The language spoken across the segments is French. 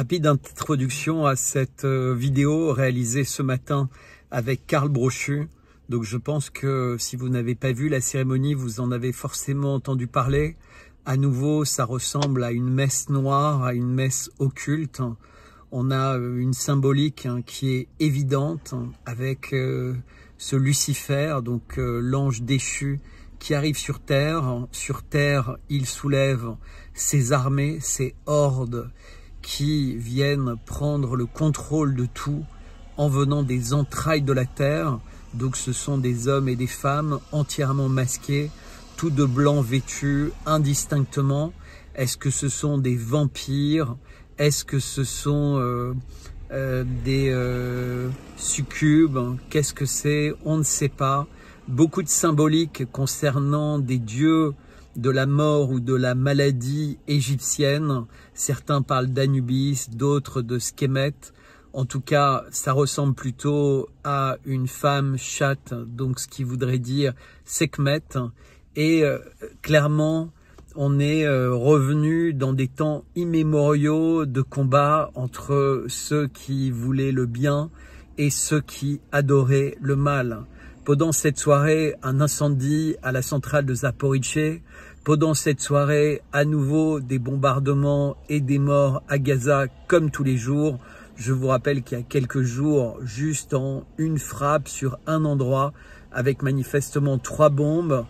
Rapide introduction à cette vidéo réalisée ce matin avec Karl Brochu. Donc je pense que si vous n'avez pas vu la cérémonie, vous en avez forcément entendu parler. À nouveau, ça ressemble à une messe noire, à une messe occulte. On a une symbolique qui est évidente avec ce Lucifer, donc l'ange déchu, qui arrive sur Terre. Sur Terre, il soulève ses armées, ses hordes qui viennent prendre le contrôle de tout en venant des entrailles de la Terre. Donc ce sont des hommes et des femmes entièrement masqués, tout de blanc vêtus indistinctement. Est-ce que ce sont des vampires? Est-ce que ce sont des succubes? Qu'est-ce que c'est? On ne sait pas. Beaucoup de symboliques concernant des dieux de la mort ou de la maladie égyptienne. Certains parlent d'Anubis, d'autres de Sekhmet. En tout cas, ça ressemble plutôt à une femme chatte, donc ce qui voudrait dire Sekhmet. Et clairement, on est revenu dans des temps immémoriaux de combat entre ceux qui voulaient le bien et ceux qui adoraient le mal. Pendant cette soirée, un incendie à la centrale de Zaporijjia. Pendant cette soirée, à nouveau des bombardements et des morts à Gaza comme tous les jours. Je vous rappelle qu'il y a quelques jours, juste en une frappe sur un endroit, avec manifestement trois bombes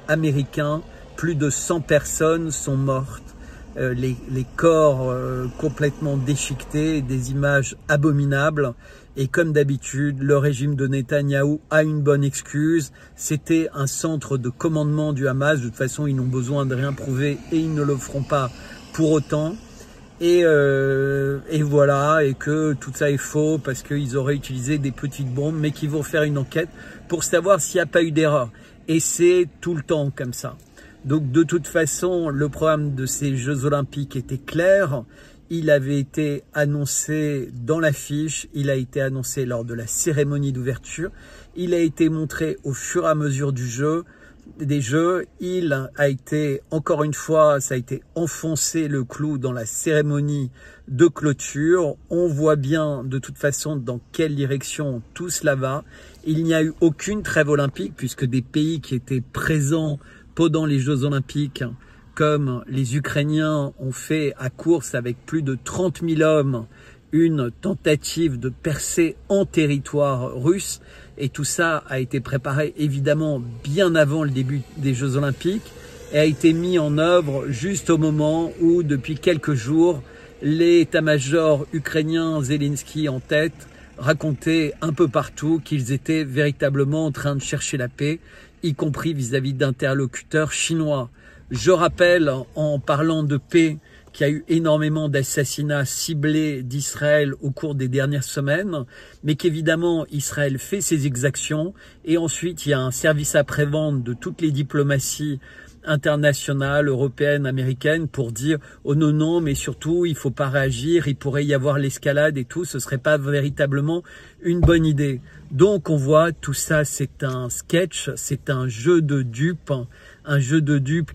américains, plus de 100 personnes sont mortes. Les corps complètement déchiquetés, des images abominables. Et comme d'habitude, le régime de Netanyahou a une bonne excuse. C'était un centre de commandement du Hamas. De toute façon, ils n'ont besoin de rien prouver et ils ne le feront pas pour autant. Et voilà, et que tout ça est faux parce qu'ils auraient utilisé des petites bombes, mais qu'ils vont faire une enquête pour savoir s'il n'y a pas eu d'erreur. Et c'est tout le temps comme ça. Donc de toute façon, le programme de ces Jeux Olympiques était clair. Il avait été annoncé dans l'affiche, il a été annoncé lors de la cérémonie d'ouverture, il a été montré au fur et à mesure des Jeux, il a été, encore une fois, ça a été enfoncé le clou dans la cérémonie de clôture. On voit bien de toute façon dans quelle direction tout cela va. Il n'y a eu aucune trêve olympique puisque des pays qui étaient présents pendant les Jeux Olympiques, comme les Ukrainiens ont fait à course avec plus de 30 000 hommes, une tentative de percée en territoire russe. Et tout ça a été préparé évidemment bien avant le début des Jeux Olympiques et a été mis en œuvre juste au moment où, depuis quelques jours, l'état-major ukrainien, Zelensky en tête, racontait un peu partout qu'ils étaient véritablement en train de chercher la paix, y compris vis-à-vis d'interlocuteurs chinois. Je rappelle, en parlant de paix, qu'il y a eu énormément d'assassinats ciblés d'Israël au cours des dernières semaines, mais qu'évidemment Israël fait ses exactions et ensuite il y a un service après-vente de toutes les diplomaties internationales, européennes, américaines pour dire « Oh non, mais surtout il faut pas réagir, il pourrait y avoir l'escalade et tout, ce serait pas véritablement une bonne idée ». Donc on voit tout ça, c'est un sketch, c'est un jeu de dupes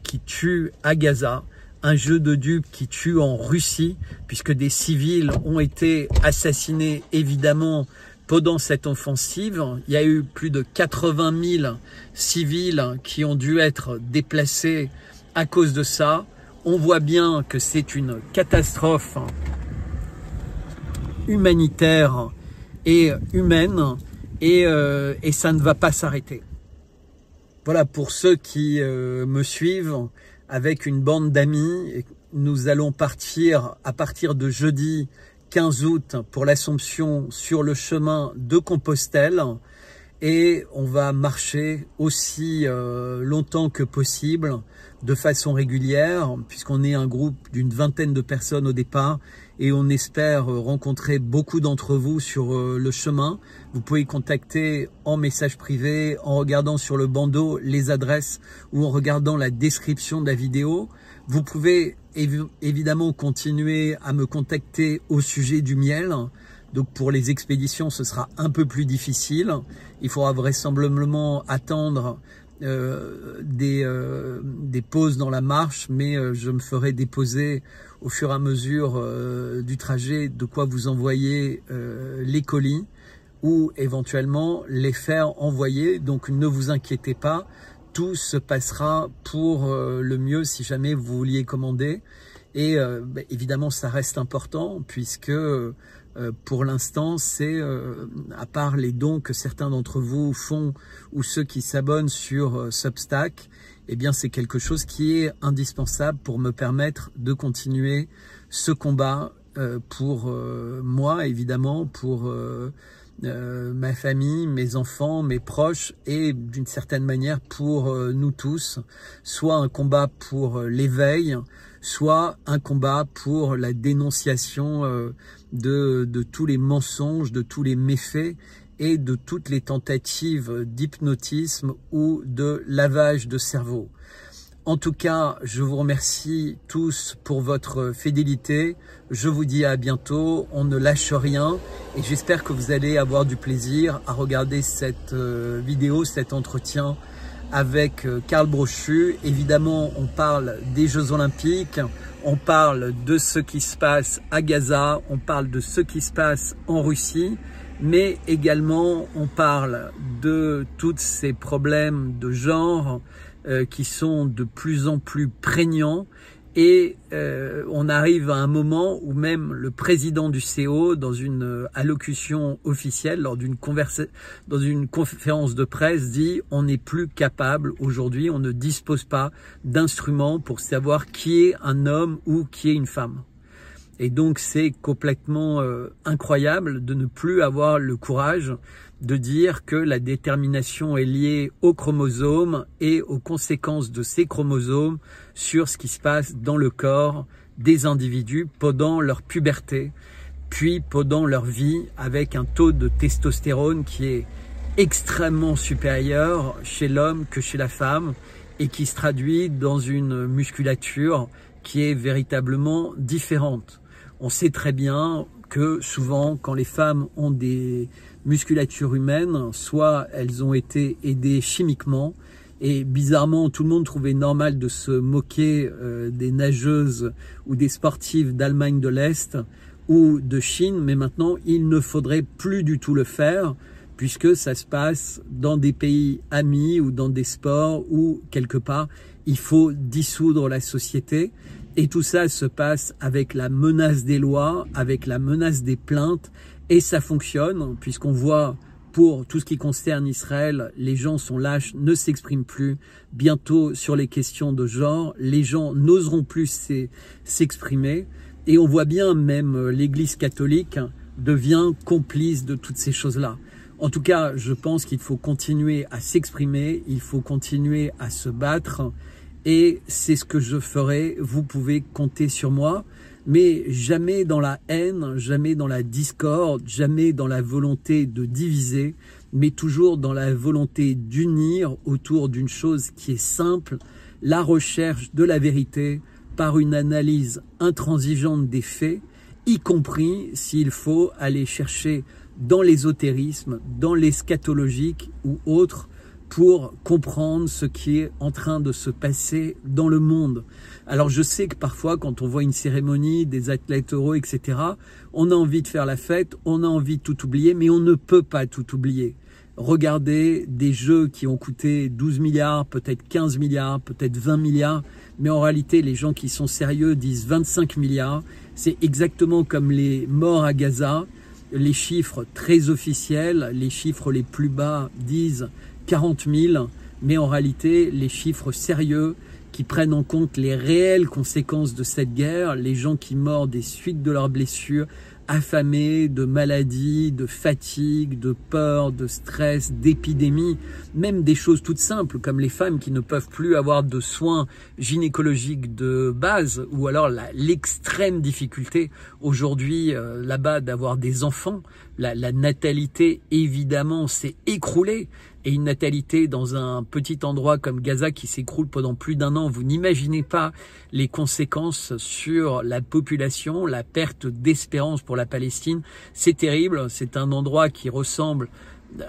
qui tue à Gaza, un jeu de dupes qui tue en Russie, puisque des civils ont été assassinés évidemment pendant cette offensive. Il y a eu plus de 80 000 civils qui ont dû être déplacés à cause de ça. On voit bien que c'est une catastrophe humanitaire et humaine et ça ne va pas s'arrêter. Voilà, pour ceux qui me suivent, avec une bande d'amis, nous allons partir à partir de jeudi 15 août pour l'Assomption sur le chemin de Compostelle et on va marcher aussi longtemps que possible de façon régulière puisqu'on est un groupe d'une vingtaine de personnes au départ et on espère rencontrer beaucoup d'entre vous sur le chemin. Vous pouvez contacter en message privé, en regardant sur le bandeau les adresses ou en regardant la description de la vidéo. Vous pouvez évidemment continuer à me contacter au sujet du miel. Donc pour les expéditions, ce sera un peu plus difficile. Il faudra vraisemblablement attendre des pauses dans la marche, mais je me ferai déposer au fur et à mesure du trajet de quoi vous envoyer les colis ou éventuellement les faire envoyer. Donc ne vous inquiétez pas, tout se passera pour le mieux si jamais vous vouliez commander. Et évidemment ça reste important puisque pour l'instant c'est à part les dons que certains d'entre vous font ou ceux qui s'abonnent sur Substack, eh bien c'est quelque chose qui est indispensable pour me permettre de continuer ce combat pour moi évidemment, pour ma famille, mes enfants, mes proches et d'une certaine manière pour nous tous, soit un combat pour l'éveil, soit un combat pour la dénonciation de tous les mensonges, de tous les méfaits et de toutes les tentatives d'hypnotisme ou de lavage de cerveau. En tout cas, je vous remercie tous pour votre fidélité. Je vous dis à bientôt. On ne lâche rien et j'espère que vous allez avoir du plaisir à regarder cette vidéo, cet entretien avec Carl Brochu. Évidemment, on parle des Jeux Olympiques, on parle de ce qui se passe à Gaza, on parle de ce qui se passe en Russie, mais également on parle de tous ces problèmes de genre qui sont de plus en plus prégnants et on arrive à un moment où même le président du CO, dans une allocution officielle, lors d'une conférence de presse, dit « On n'est plus capable aujourd'hui, on ne dispose pas d'instruments pour savoir qui est un homme ou qui est une femme ». Et donc c'est complètement incroyable de ne plus avoir le courage de dire que la détermination est liée aux chromosomes et aux conséquences de ces chromosomes sur ce qui se passe dans le corps des individus pendant leur puberté, puis pendant leur vie, avec un taux de testostérone qui est extrêmement supérieur chez l'homme que chez la femme et qui se traduit dans une musculature qui est véritablement différente. On sait très bien que souvent, quand les femmes ont des musculatures humaines, soit elles ont été aidées chimiquement, et bizarrement, tout le monde trouvait normal de se moquer des nageuses ou des sportives d'Allemagne de l'Est ou de Chine, mais maintenant, il ne faudrait plus du tout le faire, puisque ça se passe dans des pays amis ou dans des sports où, quelque part, il faut dissoudre la société. Et tout ça se passe avec la menace des lois, avec la menace des plaintes, et ça fonctionne, puisqu'on voit, pour tout ce qui concerne Israël, les gens sont lâches, ne s'expriment plus. Bientôt, sur les questions de genre, les gens n'oseront plus s'exprimer. Et on voit bien, même l'Église catholique devient complice de toutes ces choses-là. En tout cas, je pense qu'il faut continuer à s'exprimer, il faut continuer à se battre. Et c'est ce que je ferai, vous pouvez compter sur moi, mais jamais dans la haine, jamais dans la discorde, jamais dans la volonté de diviser, mais toujours dans la volonté d'unir autour d'une chose qui est simple, la recherche de la vérité par une analyse intransigeante des faits, y compris s'il faut aller chercher dans l'ésotérisme, dans l'eschatologique ou autre, pour comprendre ce qui est en train de se passer dans le monde. Alors je sais que parfois quand on voit une cérémonie, des athlètes heureux, etc., on a envie de faire la fête, on a envie de tout oublier, mais on ne peut pas tout oublier. Regardez des jeux qui ont coûté 12 milliards, peut-être 15 milliards, peut-être 20 milliards, mais en réalité les gens qui sont sérieux disent 25 milliards. C'est exactement comme les morts à Gaza, les chiffres très officiels, les chiffres les plus bas disent 40 000, mais en réalité, les chiffres sérieux qui prennent en compte les réelles conséquences de cette guerre, les gens qui meurent des suites de leurs blessures, affamés, de maladies, de fatigue, de peur, de stress, d'épidémie, même des choses toutes simples comme les femmes qui ne peuvent plus avoir de soins gynécologiques de base, ou alors l'extrême difficulté aujourd'hui là-bas d'avoir des enfants. La natalité évidemment s'est écroulée, et une natalité dans un petit endroit comme Gaza qui s'écroule pendant plus d'1 an, vous n'imaginez pas les conséquences sur la population, la perte d'espérance pour la Palestine. C'est terrible, c'est un endroit qui ressemble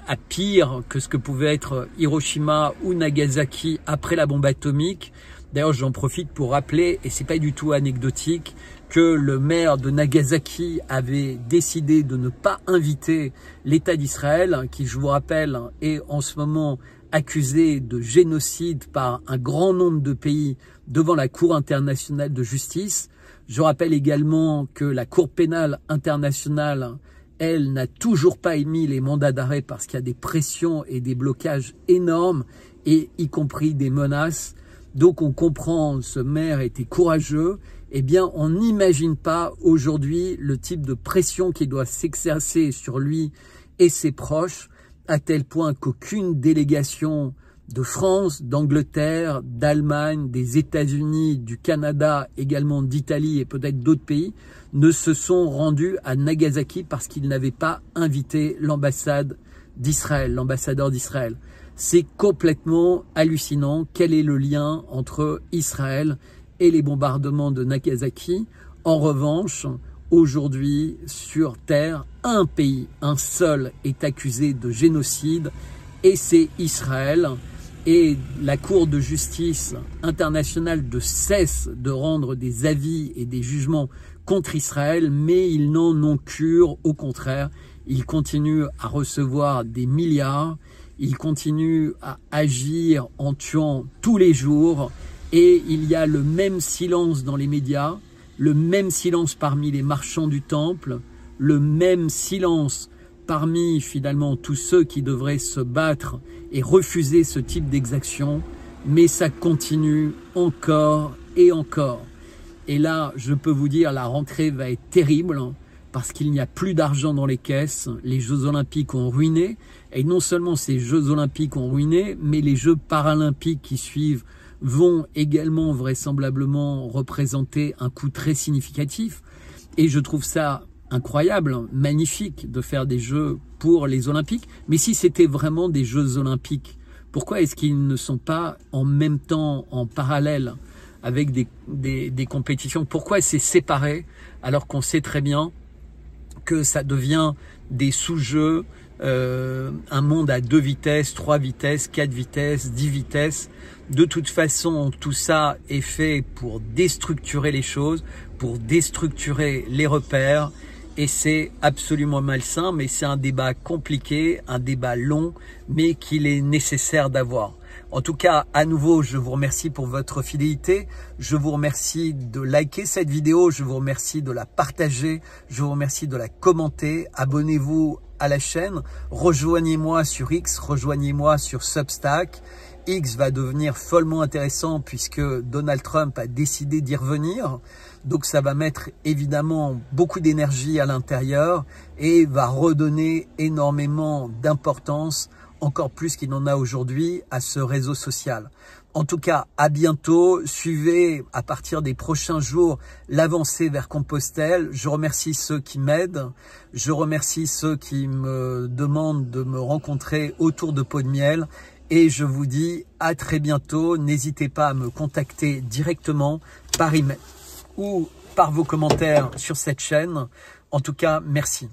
à pire que ce que pouvait être Hiroshima ou Nagasaki après la bombe atomique. D'ailleurs, j'en profite pour rappeler, et c'est pas du tout anecdotique, que le maire de Nagasaki avait décidé de ne pas inviter l'État d'Israël, qui, je vous rappelle, est en ce moment accusé de génocide par un grand nombre de pays devant la Cour internationale de justice. Je rappelle également que la Cour pénale internationale, elle, n'a toujours pas émis les mandats d'arrêt parce qu'il y a des pressions et des blocages énormes, et y compris des menaces. Donc on comprend, ce maire était courageux. Eh bien, on n'imagine pas aujourd'hui le type de pression qui doit s'exercer sur lui et ses proches, à tel point qu'aucune délégation de France, d'Angleterre, d'Allemagne, des États-Unis, du Canada, également d'Italie et peut-être d'autres pays, ne se sont rendus à Nagasaki parce qu'ils n'avaient pas invité l'ambassade d'Israël, l'ambassadeur d'Israël. C'est complètement hallucinant. Quel est le lien entre Israël et les bombardements de Nagasaki? En revanche, aujourd'hui, sur Terre, un pays, un seul, est accusé de génocide, et c'est Israël. Et la Cour de justice internationale ne cesse de rendre des avis et des jugements contre Israël, mais ils n'en ont cure. Au contraire, ils continuent à recevoir des milliards, ils continuent à agir en tuant tous les jours, et il y a le même silence dans les médias, le même silence parmi les marchands du temple, le même silence parmi finalement tous ceux qui devraient se battre et refuser ce type d'exaction, mais ça continue encore et encore. Et là, je peux vous dire, la rentrée va être terrible parce qu'il n'y a plus d'argent dans les caisses. Les Jeux Olympiques ont ruiné, et non seulement ces Jeux Olympiques ont ruiné, mais les Jeux Paralympiques qui suivent vont également vraisemblablement représenter un coût très significatif. Et je trouve ça incroyable, magnifique de faire des Jeux pour les Olympiques. Mais si c'était vraiment des Jeux Olympiques, pourquoi est-ce qu'ils ne sont pas en même temps, en parallèle, avec des compétitions? Pourquoi c'est séparé alors qu'on sait très bien que ça devient des sous-jeux, un monde à 2 vitesses, 3 vitesses, 4 vitesses, 10 vitesses. De toute façon, tout ça est fait pour déstructurer les choses, pour déstructurer les repères, et c'est absolument malsain, mais c'est un débat compliqué, un débat long, mais qu'il est nécessaire d'avoir. En tout cas, à nouveau, je vous remercie pour votre fidélité. Je vous remercie de liker cette vidéo. Je vous remercie de la partager. Je vous remercie de la commenter. Abonnez-vous à la chaîne. Rejoignez-moi sur X. Rejoignez-moi sur Substack. X va devenir follement intéressant puisque Donald Trump a décidé d'y revenir. Donc ça va mettre évidemment beaucoup d'énergie à l'intérieur et va redonner énormément d'importance, encore plus qu'il n'en a aujourd'hui, à ce réseau social. En tout cas, à bientôt. Suivez à partir des prochains jours l'avancée vers Compostelle. Je remercie ceux qui m'aident. Je remercie ceux qui me demandent de me rencontrer autour de Pot de Miel. Et je vous dis à très bientôt. N'hésitez pas à me contacter directement par email ou par vos commentaires sur cette chaîne. En tout cas, merci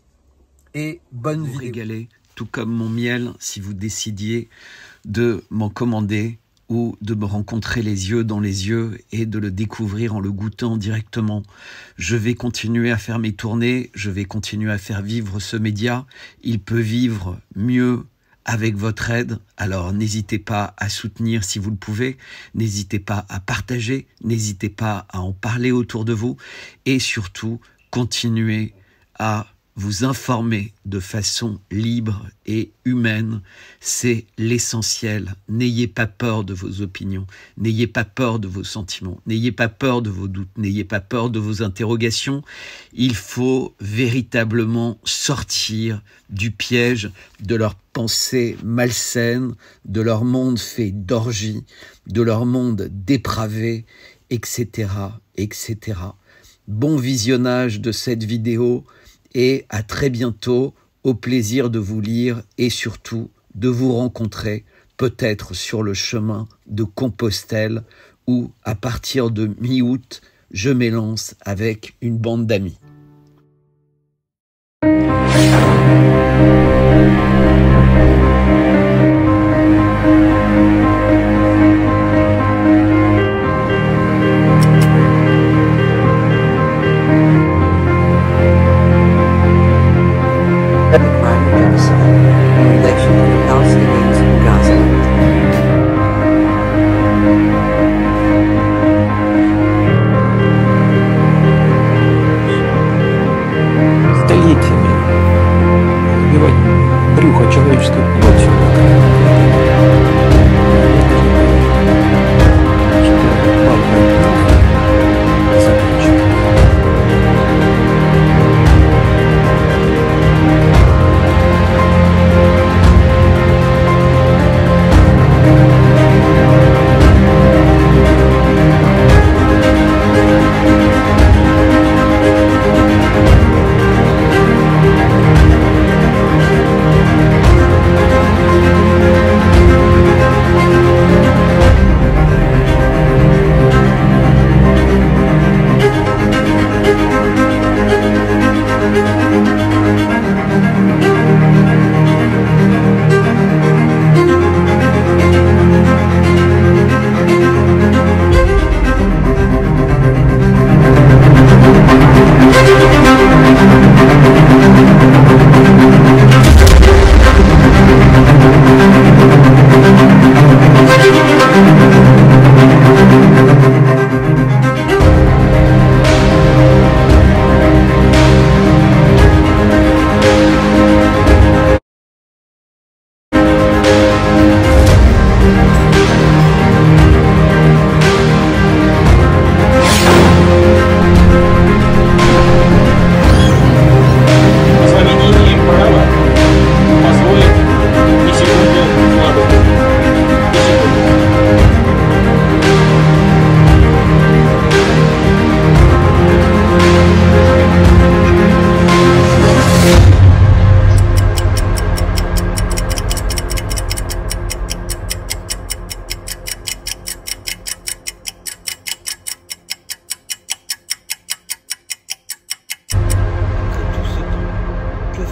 et bonne vidéo. Régaler, tout comme mon miel, si vous décidiez de m'en commander ou de me rencontrer les yeux dans les yeux et de le découvrir en le goûtant directement. Je vais continuer à faire mes tournées, je vais continuer à faire vivre ce média. Il peut vivre mieux avec votre aide, alors n'hésitez pas à soutenir si vous le pouvez, n'hésitez pas à partager, n'hésitez pas à en parler autour de vous et surtout, continuez à vous informer de façon libre et humaine, c'est l'essentiel. N'ayez pas peur de vos opinions, n'ayez pas peur de vos sentiments, n'ayez pas peur de vos doutes, n'ayez pas peur de vos interrogations. Il faut véritablement sortir du piège de leur pensée malsaine, de leur monde fait d'orgies, de leur monde dépravé, etc., etc. Bon visionnage de cette vidéo. Et à très bientôt, au plaisir de vous lire et surtout de vous rencontrer, peut-être sur le chemin de Compostelle où, à partir de mi-août, je m'élance avec une bande d'amis. Gerät Gaza. Столетиями убивать брюхо человеческой плотью.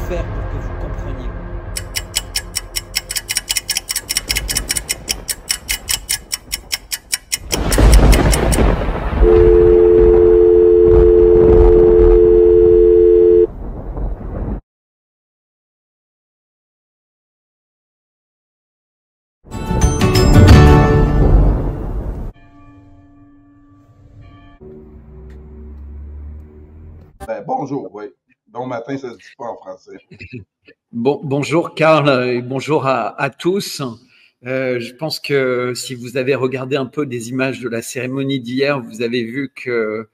Faire pour que vous compreniez. Ben, bonjour, oui. Bon matin, ça se dit pas en français. Bonjour Karl et bonjour à tous. Je pense que si vous avez regardé un peu des images de la cérémonie d'hier, vous avez vu que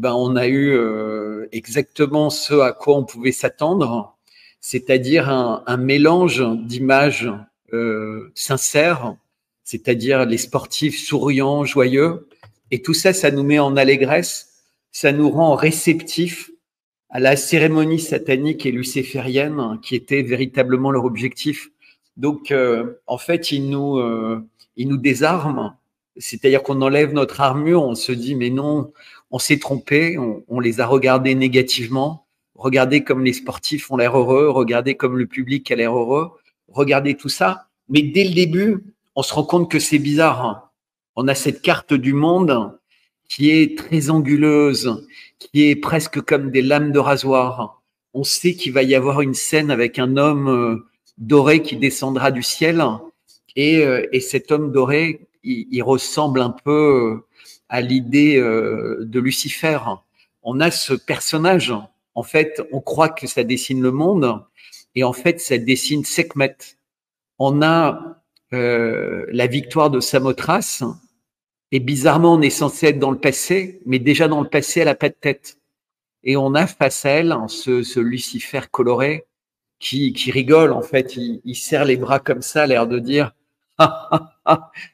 on a eu exactement ce à quoi on pouvait s'attendre, c'est-à-dire un mélange d'images sincères, c'est-à-dire les sportifs souriants, joyeux, et tout ça, ça nous met en allégresse, ça nous rend réceptifs à la cérémonie satanique et luciférienne qui était véritablement leur objectif. Donc, en fait, ils nous désarment, c'est-à-dire qu'on enlève notre armure, on se dit mais non, on s'est trompé, on les a regardés négativement, regardez comme les sportifs ont l'air heureux, regardez comme le public a l'air heureux, regardez tout ça. Mais dès le début, on se rend compte que c'est bizarre. On a cette carte du monde qui est très anguleuse, qui est presque comme des lames de rasoir. On sait qu'il va y avoir une scène avec un homme doré qui descendra du ciel, et cet homme doré, il ressemble un peu à l'idée de Lucifer. On a ce personnage, en fait, on croit que ça dessine le monde, et en fait, ça dessine Sekhmet. On a la victoire de Samothrace, et bizarrement, on est censé être dans le passé, mais déjà dans le passé, elle n'a pas de tête. Et on a face à elle ce Lucifer coloré qui rigole, en fait. Il serre les bras comme ça, l'air de dire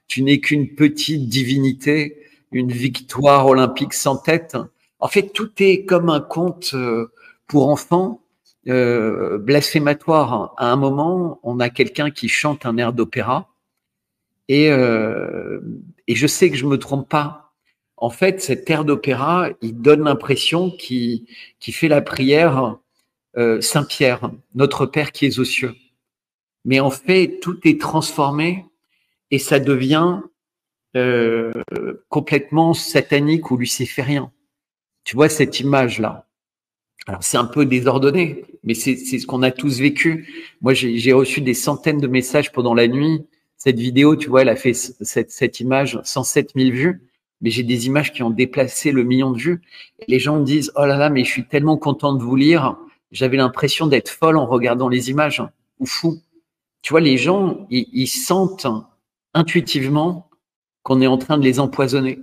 tu n'es qu'une petite divinité, une victoire olympique sans tête. En fait, tout est comme un conte pour enfants, blasphématoire. À un moment, on a quelqu'un qui chante un air d'opéra, et je sais que je me trompe pas. En fait, cet air d'opéra, il donne l'impression qu'il fait la prière Saint-Pierre, notre Père qui es aux cieux. Mais en fait, tout est transformé et ça devient complètement satanique ou luciférien. Tu vois cette image-là? Alors, c'est un peu désordonné, Mais c'est ce qu'on a tous vécu. Moi, j'ai reçu des centaines de messages pendant la nuit. Cette vidéo, tu vois, elle a fait cette image 107 000 vues. Mais j'ai des images qui ont déplacé le million de vues. Et les gens me disent, oh là là, mais je suis tellement content de vous lire. J'avais l'impression d'être folle en regardant les images, ou fou. Tu vois, les gens, ils sentent intuitivement qu'on est en train de les empoisonner.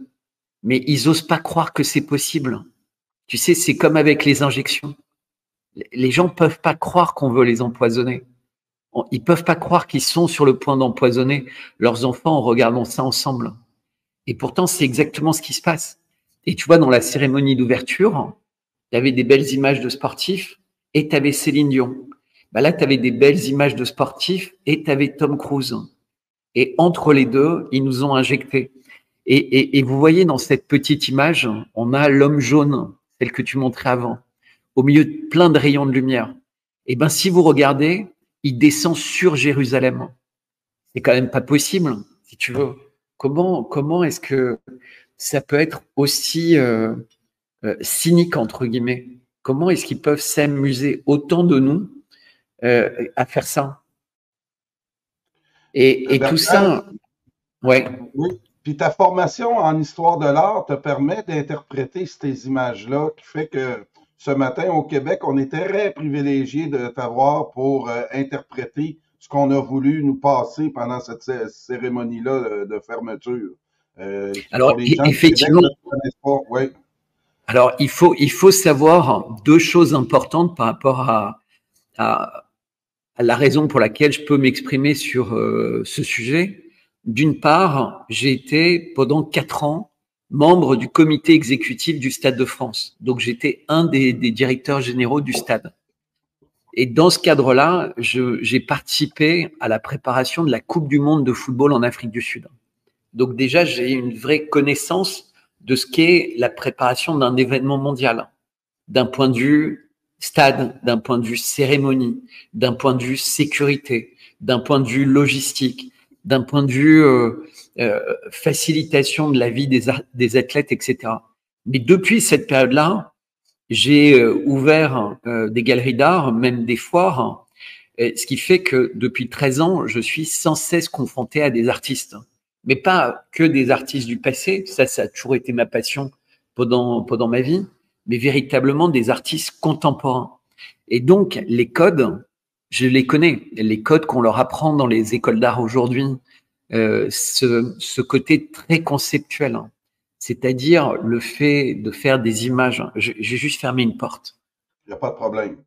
Mais ils osent pas croire que c'est possible. Tu sais, c'est comme avec les injections. Les gens peuvent pas croire qu'on veut les empoisonner. Ils peuvent pas croire qu'ils sont sur le point d'empoisonner leurs enfants en regardant ça ensemble. Et pourtant, c'est exactement ce qui se passe. Et tu vois, dans la cérémonie d'ouverture, il y avait des belles images de sportifs et tu avais Céline Dion. Bah là, tu avais des belles images de sportifs et tu avais Tom Cruise. Et entre les deux, ils nous ont injectés. Et vous voyez dans cette petite image, on a l'homme jaune, celle que tu montrais avant, au milieu de plein de rayons de lumière. Et ben, si vous regardez, il descend sur Jérusalem. C'est quand même pas possible, si tu veux. Comment est-ce que ça peut être aussi cynique, entre guillemets? Comment est-ce qu'ils peuvent s'amuser autant de nous à faire ça? Et tout ça, ouais. Oui. Puis ta formation en histoire de l'art te permet d'interpréter ces images-là, qui fait que ce matin au Québec, on est très privilégié de t'avoir pour interpréter ce qu'on a voulu nous passer pendant cette cérémonie-là de fermeture. Alors, Pour les gens du Québec effectivement, qui ne connaissent pas, oui. alors il faut savoir deux choses importantes par rapport à la raison pour laquelle je peux m'exprimer sur ce sujet. D'une part, j'ai été pendant 4 ans membre du comité exécutif du Stade de France. Donc, j'étais un des directeurs généraux du stade. Et dans ce cadre-là, j'ai participé à la préparation de la Coupe du monde de football en Afrique du Sud. Donc déjà, j'ai une vraie connaissance de ce qu'est la préparation d'un événement mondial, d'un point de vue stade, d'un point de vue cérémonie, d'un point de vue sécurité, d'un point de vue logistique, d'un point de vue facilitation de la vie des athlètes, etc. Mais depuis cette période-là, j'ai ouvert des galeries d'art, même des foires, ce qui fait que depuis 13 ans, je suis sans cesse confronté à des artistes. Mais pas que des artistes du passé, ça a toujours été ma passion pendant ma vie, mais véritablement des artistes contemporains. Et donc, les codes, je les connais, les codes qu'on leur apprend dans les écoles d'art aujourd'hui, ce côté très conceptuel, c'est-à-dire le fait de faire des images. J'ai juste fermé une porte. Il n'y a pas de problème.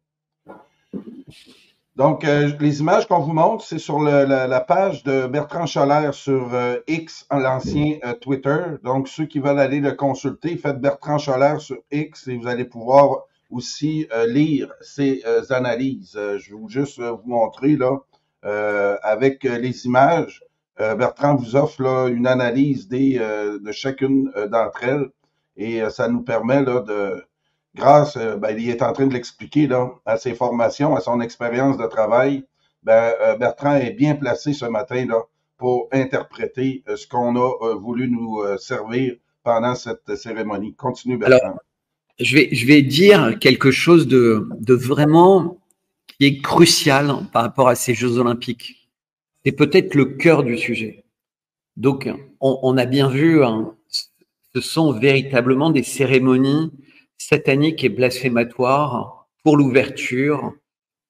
Donc, les images qu'on vous montre, c'est sur la page de Bertrand Scholler sur X, l'ancien Twitter. Donc, ceux qui veulent aller le consulter, faites Bertrand Scholler sur X et vous allez pouvoir aussi lire ses analyses. Je vais juste vous montrer là avec les images. Bertrand vous offre là une analyse de chacune d'entre elles et ça nous permet là grâce, il est en train de l'expliquer là, à ses formations, à son expérience de travail. Bertrand est bien placé ce matin là pour interpréter ce qu'on a voulu nous servir pendant cette cérémonie. Continue, Bertrand. Alors, je vais dire quelque chose de vraiment qui est crucial par rapport à ces Jeux Olympiques. C'est peut-être le cœur du sujet. Donc, on a bien vu, hein, ce sont véritablement des cérémonies sataniques et blasphématoires pour l'ouverture,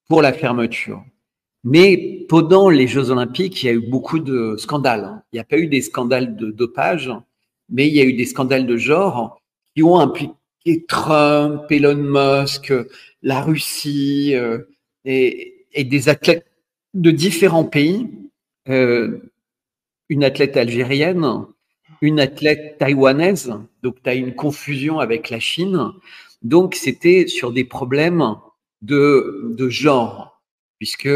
pour la fermeture. Mais pendant les Jeux Olympiques, il y a eu beaucoup de scandales. Il n'y a pas eu des scandales de dopage, mais il y a eu des scandales de genre qui ont impliqué Trump, Elon Musk, la Russie et des athlètes de différents pays, une athlète algérienne, une athlète taïwanaise, donc tu as une confusion avec la Chine. Donc c'était sur des problèmes de genre, puisque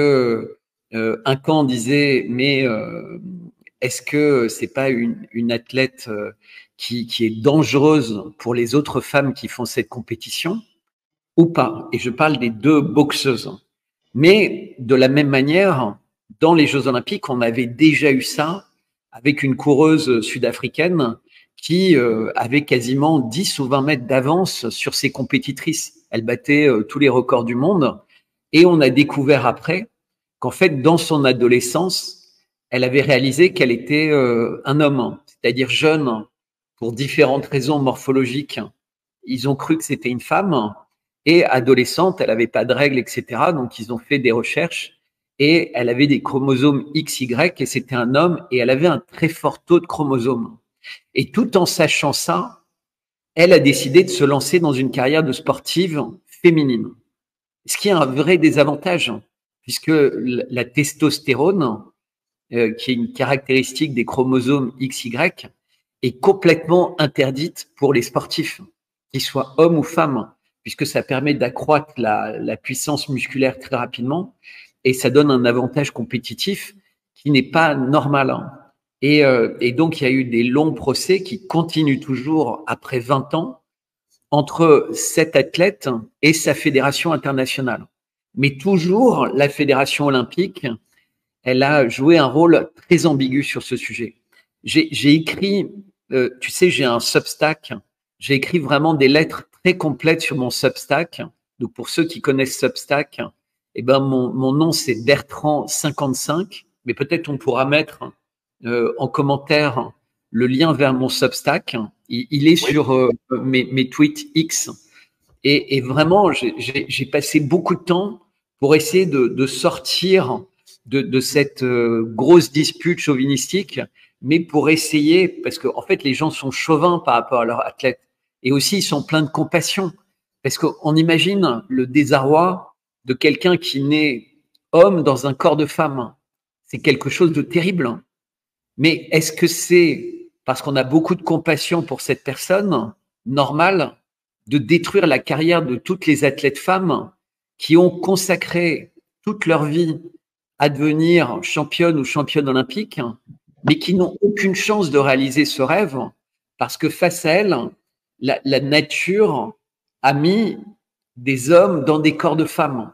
un camp disait mais est-ce que c'est pas une athlète qui est dangereuse pour les autres femmes qui font cette compétition ou pas? Et je parle des deux boxeuses. Mais de la même manière, dans les Jeux Olympiques, on avait déjà eu ça avec une coureuse sud-africaine qui avait quasiment 10 ou 20 mètres d'avance sur ses compétitrices. Elle battait tous les records du monde. Et on a découvert après qu'en fait, dans son adolescence, elle avait réalisé qu'elle était un homme, c'est-à-dire jeune, pour différentes raisons morphologiques. Ils ont cru que c'était une femme, et adolescente, elle n'avait pas de règles, etc. Donc, ils ont fait des recherches, et elle avait des chromosomes XY, et c'était un homme, et elle avait un très fort taux de chromosomes. Et tout en sachant ça, elle a décidé de se lancer dans une carrière de sportive féminine. Ce qui est un vrai désavantage, puisque la testostérone, qui est une caractéristique des chromosomes XY, est complètement interdite pour les sportifs, qu'ils soient hommes ou femmes, puisque ça permet d'accroître la puissance musculaire très rapidement et ça donne un avantage compétitif qui n'est pas normal. Et donc, il y a eu des longs procès qui continuent toujours après 20 ans entre cet athlète et sa fédération internationale. Mais toujours, la fédération olympique, elle a joué un rôle très ambigu sur ce sujet. J'ai écrit, tu sais, j'ai un Substack, j'ai écrit vraiment des lettres très complètes sur mon Substack. Donc, pour ceux qui connaissent Substack, eh ben, mon nom, c'est Bertrand55, mais peut-être on pourra mettre en commentaire le lien vers mon Substack. Il est sur mes tweets X. Et vraiment, j'ai passé beaucoup de temps pour essayer de sortir de cette grosse dispute chauvinistique, mais pour essayer, parce que en fait, les gens sont chauvins par rapport à leurs athlètes, et aussi ils sont pleins de compassion, parce qu'on imagine le désarroi de quelqu'un qui naît homme dans un corps de femme. C'est quelque chose de terrible. Mais est-ce que c'est parce qu'on a beaucoup de compassion pour cette personne normal de détruire la carrière de toutes les athlètes femmes qui ont consacré toute leur vie à devenir championne ou championne olympique, mais qui n'ont aucune chance de réaliser ce rêve parce que face à elles, la nature a mis des hommes dans des corps de femmes.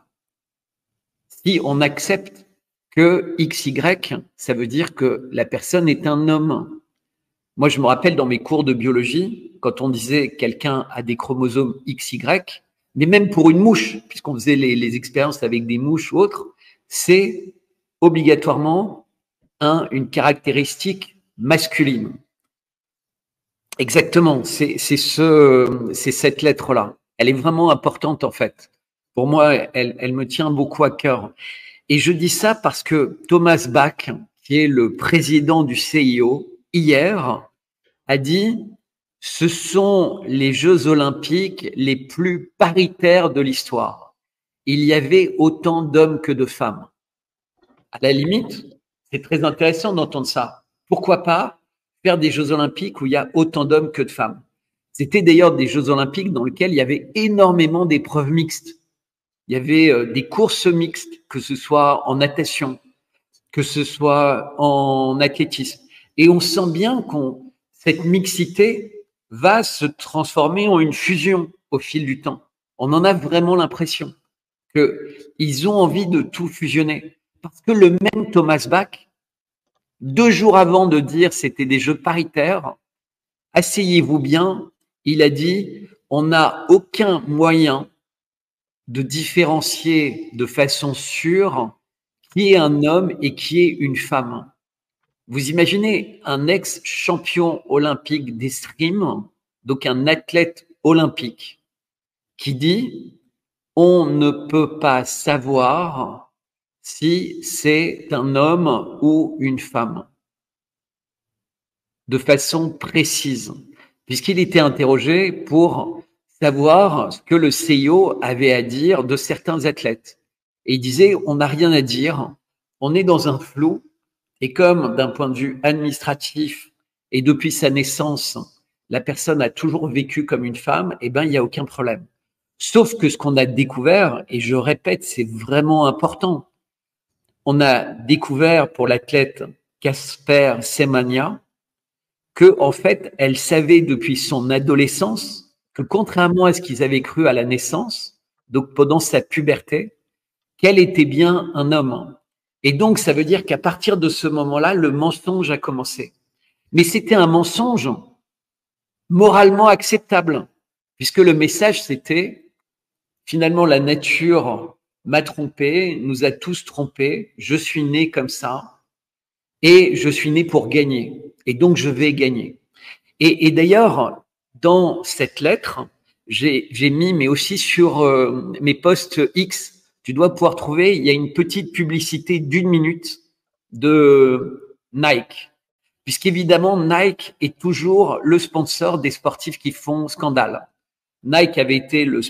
Si on accepte que XY, ça veut dire que la personne est un homme. Moi, je me rappelle dans mes cours de biologie, quand on disait quelqu'un a des chromosomes XY, mais même pour une mouche, puisqu'on faisait les expériences avec des mouches ou autres, c'est obligatoirement une caractéristique masculine. Exactement, c'est cette lettre-là. Elle est vraiment importante en fait. Pour moi, elle me tient beaucoup à cœur. Et je dis ça parce que Thomas Bach, qui est le président du CIO, hier, a dit « Ce sont les Jeux olympiques les plus paritaires de l'histoire. Il y avait autant d'hommes que de femmes. » À la limite, c'est très intéressant d'entendre ça. Pourquoi pas faire des Jeux olympiques où il y a autant d'hommes que de femmes? C'était d'ailleurs des Jeux olympiques dans lesquels il y avait énormément d'épreuves mixtes. Il y avait des courses mixtes, que ce soit en natation, que ce soit en athlétisme. Et on sent bien cette mixité va se transformer en une fusion au fil du temps. On en a vraiment l'impression qu'ils ont envie de tout fusionner. Parce que le même Thomas Bach, 2 jours avant de dire c'était des jeux paritaires, asseyez-vous bien, il a dit on n'a aucun moyen de différencier de façon sûre qui est un homme et qui est une femme. Vous imaginez un ex-champion olympique d'escrime, donc un athlète olympique, qui dit on ne peut pas savoir si c'est un homme ou une femme, de façon précise, puisqu'il était interrogé pour savoir ce que le CIO avait à dire de certains athlètes. Et il disait, on n'a rien à dire, on est dans un flou, et comme d'un point de vue administratif, et depuis sa naissance, la personne a toujours vécu comme une femme, eh ben, il n'y a aucun problème. Sauf que ce qu'on a découvert, et je répète, c'est vraiment important, on a découvert pour l'athlète Casper Semenya que, en fait, elle savait depuis son adolescence que contrairement à ce qu'ils avaient cru à la naissance, donc pendant sa puberté, qu'elle était bien un homme. Et donc, ça veut dire qu'à partir de ce moment-là, le mensonge a commencé. Mais c'était un mensonge moralement acceptable, puisque le message, c'était finalement la nature m'a trompé, nous a tous trompés. Je suis né comme ça et je suis né pour gagner. Et donc, je vais gagner. Et d'ailleurs, dans cette lettre, j'ai mis, mais aussi sur mes posts X, tu dois pouvoir trouver, il y a une petite publicité d'1 minute de Nike. Puisqu'évidemment, Nike est toujours le sponsor des sportifs qui font scandale. Nike avait été le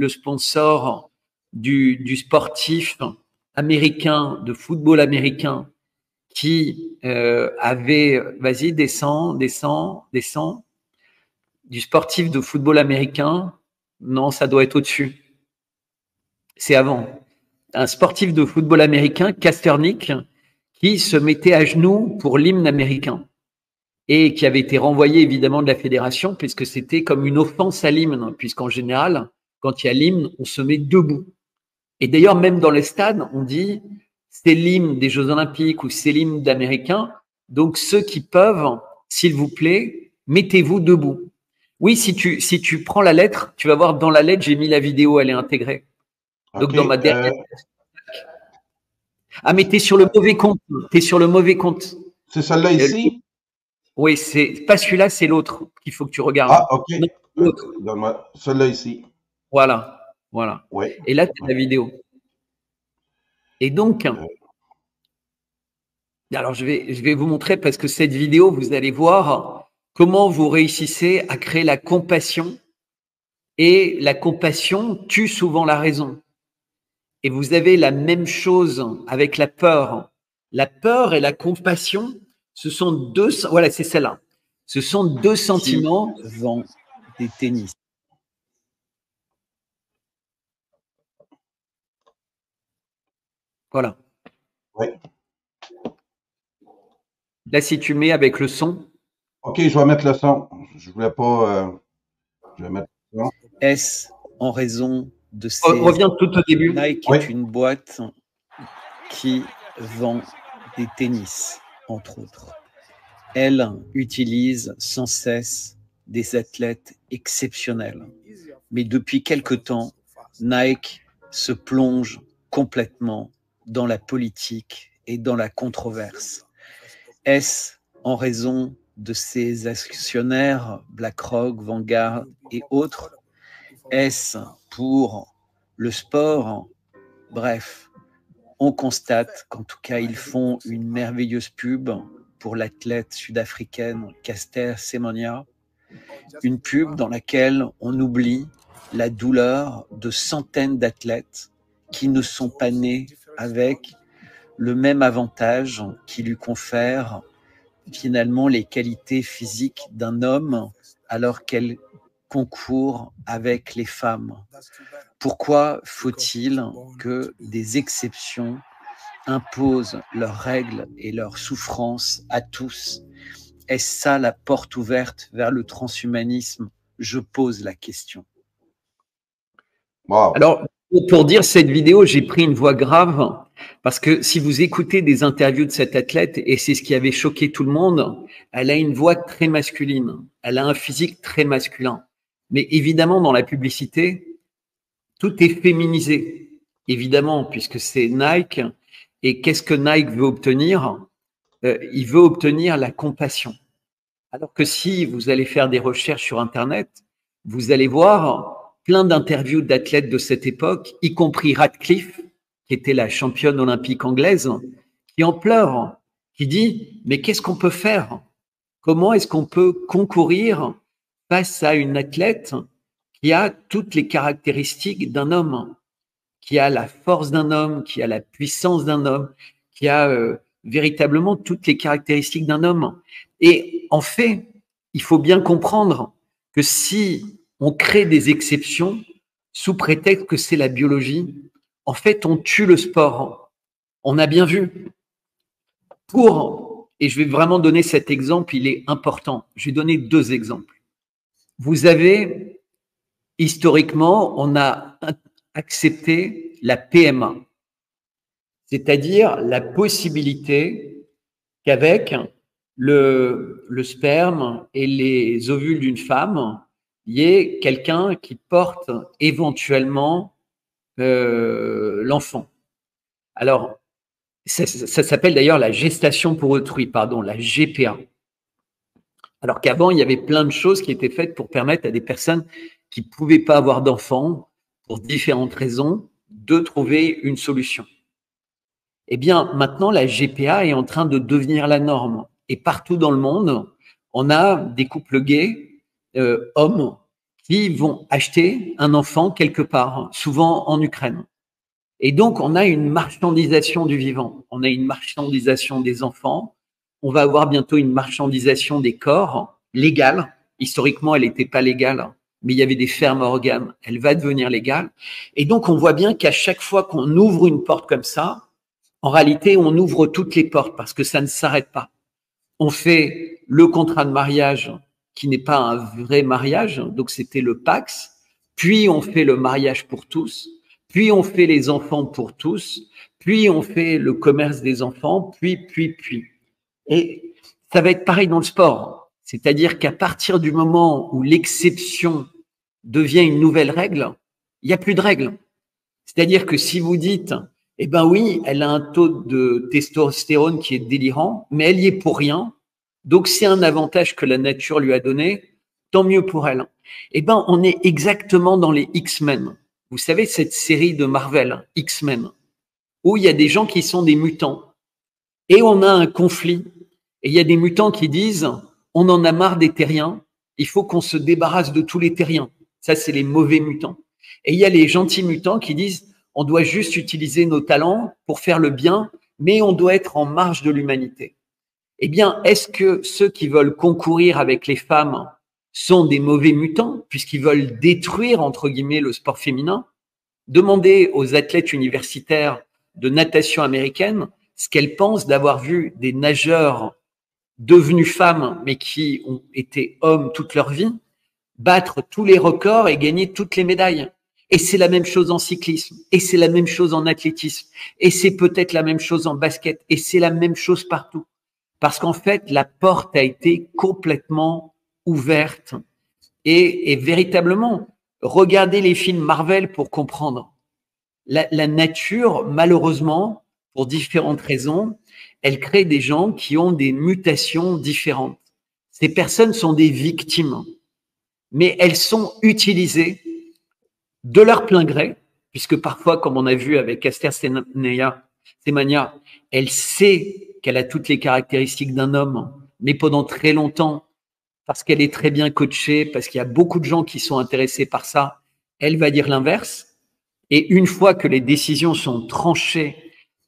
sponsor du sportif américain, de football américain, qui avait, vas-y, descend, du sportif de football américain, non, ça doit être au-dessus. C'est avant. Un sportif de football américain, Kaepernick, qui se mettait à genoux pour l'hymne américain et qui avait été renvoyé évidemment de la fédération puisque c'était comme une offense à l'hymne, puisqu'en général, quand il y a l'hymne, on se met debout. Et d'ailleurs, même dans les stades, on dit c'est l'hymne des Jeux Olympiques ou c'est l'hymne d'Américains. Donc, ceux qui peuvent, s'il vous plaît, mettez-vous debout. Oui, si tu prends la lettre, tu vas voir dans la lettre, j'ai mis la vidéo, elle est intégrée. Donc, dans ma dernière. Ah, mais t'es sur le mauvais compte. T'es sur le mauvais compte. C'est celle-là ici? Oui, c'est pas celui-là, c'est l'autre qu'il faut que tu regardes. Ah, OK. Donne-moi celle-là ici. Voilà. Oui. Et là, c'est la vidéo. Et donc, alors je vais vous montrer parce que cette vidéo, vous allez voir comment vous réussissez à créer la compassion. Et la compassion tue souvent la raison. Et vous avez la même chose avec la peur. La peur et la compassion, ce sont deux, voilà, c'est celle-là. Ce sont deux sentiments. Qui vend des tennis. Voilà. Oui. Là, si tu mets avec le son. OK, je vais mettre le son. Je voulais pas. Je vais mettre le son. Est-ce en raison de ces... Reviens tout au début. Nike est une boîte qui vend des tennis, entre autres. Elle utilise sans cesse des athlètes exceptionnels. Mais depuis quelque temps, Nike se plonge complètement dans la politique et dans la controverse. Est-ce en raison de ses actionnaires BlackRock, Vanguard et autres? Est-ce pour le sport? Bref, on constate qu'en tout cas, ils font une merveilleuse pub pour l'athlète sud-africaine Caster Semenya, une pub dans laquelle on oublie la douleur de centaines d'athlètes qui ne sont pas nés avec le même avantage qui lui confère finalement les qualités physiques d'un homme alors qu'elle concourt avec les femmes. Pourquoi faut-il que des exceptions imposent leurs règles et leurs souffrances à tous? Est-ce ça la porte ouverte vers le transhumanisme? Je pose la question. Wow. Alors, pour dire cette vidéo, j'ai pris une voix grave parce que si vous écoutez des interviews de cette athlète, et c'est ce qui avait choqué tout le monde, elle a une voix très masculine, elle a un physique très masculin. Mais évidemment, dans la publicité, tout est féminisé, évidemment, puisque c'est Nike. Et qu'est-ce que Nike veut obtenir? Il veut obtenir la compassion. Alors que si vous allez faire des recherches sur Internet, vous allez voir plein d'interviews d'athlètes de cette époque, y compris Radcliffe, qui était la championne olympique anglaise, qui en pleure, qui dit « Mais qu'est-ce qu'on peut faire? Comment est-ce qu'on peut concourir face à une athlète qui a toutes les caractéristiques d'un homme, qui a la force d'un homme, qui a la puissance d'un homme, qui a véritablement toutes les caractéristiques d'un homme. » Et en fait, il faut bien comprendre que si on crée des exceptions sous prétexte que c'est la biologie, en fait, on tue le sport. On a bien vu. Et je vais vraiment donner cet exemple, il est important. Je vais donner 2 exemples. Vous avez, historiquement, on a accepté la PMA, c'est-à-dire la possibilité qu'avec le sperme et les ovules d'une femme, il y ait quelqu'un qui porte éventuellement l'enfant. Alors, ça s'appelle d'ailleurs la gestation pour autrui, pardon, la GPA. Alors qu'avant, il y avait plein de choses qui étaient faites pour permettre à des personnes qui ne pouvaient pas avoir d'enfants, pour différentes raisons, de trouver une solution. Eh bien, maintenant, la GPA est en train de devenir la norme. Et partout dans le monde, on a des couples gays, hommes, qui vont acheter un enfant quelque part, souvent en Ukraine. Et donc, on a une marchandisation du vivant. On a une marchandisation des enfants. On va avoir bientôt une marchandisation des corps légale. Historiquement, elle n'était pas légale, mais il y avait des fermes à organes. Elle va devenir légale. Et donc, on voit bien qu'à chaque fois qu'on ouvre une porte comme ça, en réalité, on ouvre toutes les portes parce que ça ne s'arrête pas. On fait le contrat de mariage qui n'est pas un vrai mariage, donc c'était le Pacs, puis on fait le mariage pour tous, puis on fait les enfants pour tous, puis on fait le commerce des enfants, puis. Et ça va être pareil dans le sport. C'est-à-dire qu'à partir du moment où l'exception devient une nouvelle règle, il n'y a plus de règle. C'est-à-dire que si vous dites, eh ben oui, elle a un taux de testostérone qui est délirant, mais elle y est pour rien. Donc, c'est un avantage que la nature lui a donné. Tant mieux pour elle. Eh ben, on est exactement dans les X-Men. Vous savez, cette série de Marvel, X-Men, où il y a des gens qui sont des mutants. Et on a un conflit. Et il y a des mutants qui disent, on en a marre des terriens. Il faut qu'on se débarrasse de tous les terriens. Ça, c'est les mauvais mutants. Et il y a les gentils mutants qui disent, on doit juste utiliser nos talents pour faire le bien, mais on doit être en marge de l'humanité. Eh bien, est-ce que ceux qui veulent concourir avec les femmes sont des mauvais mutants, puisqu'ils veulent détruire, entre guillemets, le sport féminin? Demandez aux athlètes universitaires de natation américaine ce qu'elles pensent d'avoir vu des nageurs devenus femmes, mais qui ont été hommes toute leur vie, battre tous les records et gagner toutes les médailles. Et c'est la même chose en cyclisme, et c'est la même chose en athlétisme, et c'est peut-être la même chose en basket, et c'est la même chose partout. Parce qu'en fait, la porte a été complètement ouverte. Et véritablement, regardez les films Marvel pour comprendre. La nature, malheureusement, pour différentes raisons, elle crée des gens qui ont des mutations différentes. Ces personnes sont des victimes, mais elles sont utilisées de leur plein gré, puisque parfois, comme on a vu avec Esther Semanya, elle sait qu'elle a toutes les caractéristiques d'un homme, mais pendant très longtemps, parce qu'elle est très bien coachée, parce qu'il y a beaucoup de gens qui sont intéressés par ça, elle va dire l'inverse. Et une fois que les décisions sont tranchées,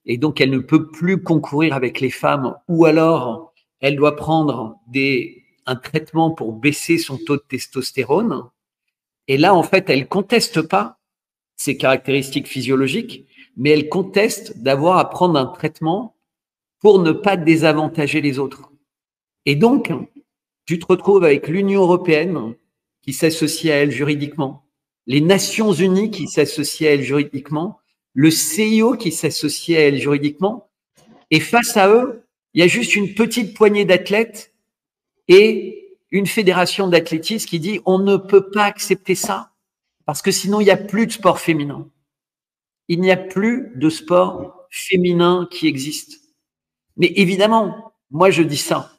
et donc elle ne peut plus concourir avec les femmes, ou alors elle doit prendre un traitement pour baisser son taux de testostérone, et là, en fait, elle conteste pas ses caractéristiques physiologiques, mais elle conteste d'avoir à prendre un traitement pour ne pas désavantager les autres. Et donc, tu te retrouves avec l'Union européenne qui s'associe à elle juridiquement, les Nations unies qui s'associent à elle juridiquement, le CIO qui s'associe à elle juridiquement, et face à eux, il y a juste une petite poignée d'athlètes et une fédération d'athlétisme qui dit on ne peut pas accepter ça, parce que sinon il n'y a plus de sport féminin. Il n'y a plus de sport féminin qui existe. Mais évidemment, moi je dis ça,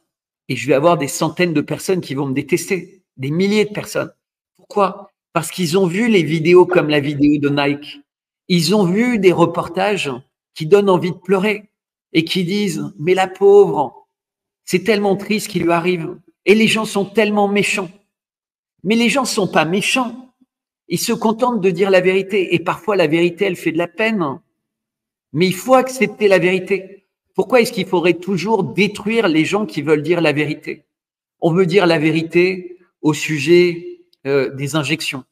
et je vais avoir des centaines de personnes qui vont me détester, des milliers de personnes. Pourquoi? Parce qu'ils ont vu les vidéos comme la vidéo de Nike. Ils ont vu des reportages qui donnent envie de pleurer et qui disent « mais la pauvre, c'est tellement triste ce qui lui arrive. » Et les gens sont tellement méchants. Mais les gens ne sont pas méchants. Ils se contentent de dire la vérité. Et parfois, la vérité, elle fait de la peine. Mais il faut accepter la vérité. Pourquoi est-ce qu'il faudrait toujours détruire les gens qui veulent dire la vérité? On veut dire la vérité au sujet des injections.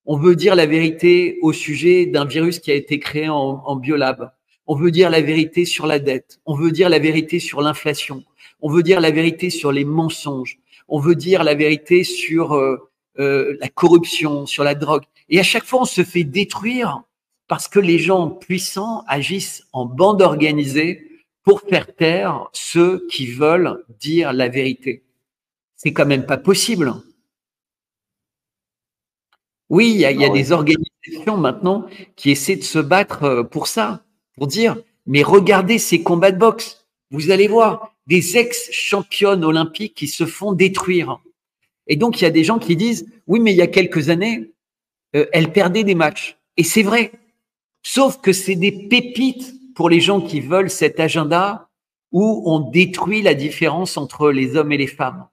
On veut dire la vérité au sujet d'un virus qui a été créé en biolab. On veut dire la vérité sur la dette. On veut dire la vérité sur l'inflation. On veut dire la vérité sur les mensonges. On veut dire la vérité sur la corruption, sur la drogue. Et à chaque fois, on se fait détruire parce que les gens puissants agissent en bande organisée pour faire taire ceux qui veulent dire la vérité. C'est quand même pas possible. Oui, il y Ah a oui. des organisations maintenant qui essaient de se battre pour ça, pour dire, mais regardez ces combats de boxe. Vous allez voir des ex-championnes olympiques qui se font détruire. Et donc, il y a des gens qui disent, oui, mais il y a quelques années, elles perdaient des matchs. Et c'est vrai. Sauf que c'est des pépites pour les gens qui veulent cet agenda où on détruit la différence entre les hommes et les femmes.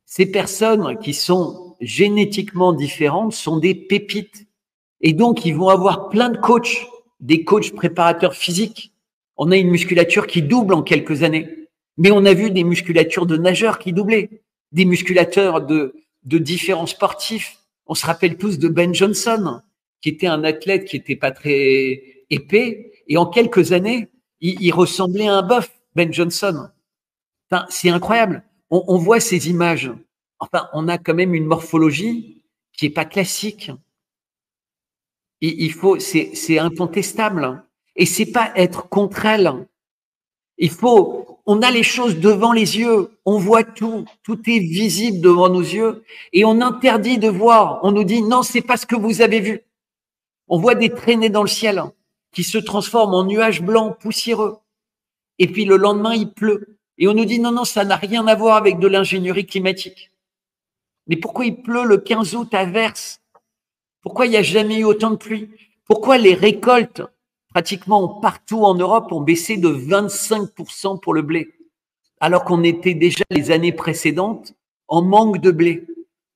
Ces personnes qui sont génétiquement différentes sont des pépites. Et donc, ils vont avoir plein de coachs, des coachs préparateurs physiques. On a une musculature qui double en quelques années. Mais on a vu des musculatures de nageurs qui doublaient, des musculateurs de différents sportifs. On se rappelle tous de Ben Johnson, qui était un athlète qui n'était pas très épais. Et en quelques années, il ressemblait à un bœuf, Ben Johnson. Enfin, c'est incroyable. On voit ces images. Enfin, on a quand même une morphologie qui est pas classique. Il faut, c'est incontestable. Et c'est pas être contre elle. Il faut, on a les choses devant les yeux. On voit tout. Tout est visible devant nos yeux. Et on interdit de voir. On nous dit, non, c'est pas ce que vous avez vu. On voit des traînées dans le ciel qui se transforment en nuages blancs poussiéreux. Et puis le lendemain, il pleut. Et on nous dit, non, non, ça n'a rien à voir avec de l'ingénierie climatique. Mais pourquoi il pleut le 15 août à Verse? Pourquoi il n'y a jamais eu autant de pluie? Pourquoi les récoltes, pratiquement partout en Europe, ont baissé de 25% pour le blé, alors qu'on était déjà les années précédentes en manque de blé?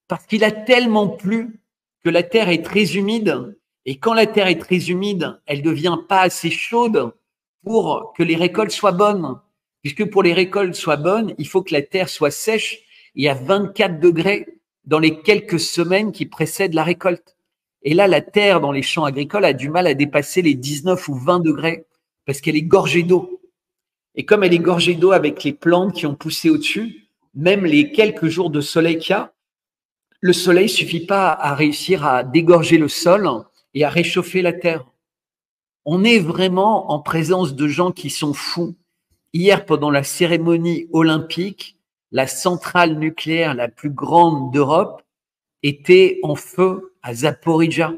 Parce qu'il a tellement plu que la terre est très humide. Et quand la terre est très humide, elle ne devient pas assez chaude pour que les récoltes soient bonnes. Puisque pour les récoltes soient bonnes, il faut que la terre soit sèche et à 24 degrés dans les quelques semaines qui précèdent la récolte. Et là, la terre dans les champs agricoles a du mal à dépasser les 19 ou 20 degrés parce qu'elle est gorgée d'eau. Et comme elle est gorgée d'eau avec les plantes qui ont poussé au-dessus, même les quelques jours de soleil qu'il y a, le soleil suffit pas à réussir à dégorger le sol et à réchauffer la terre. On est vraiment en présence de gens qui sont fous. Hier, pendant la cérémonie olympique, la centrale nucléaire la plus grande d'Europe était en feu à Zaporijjia,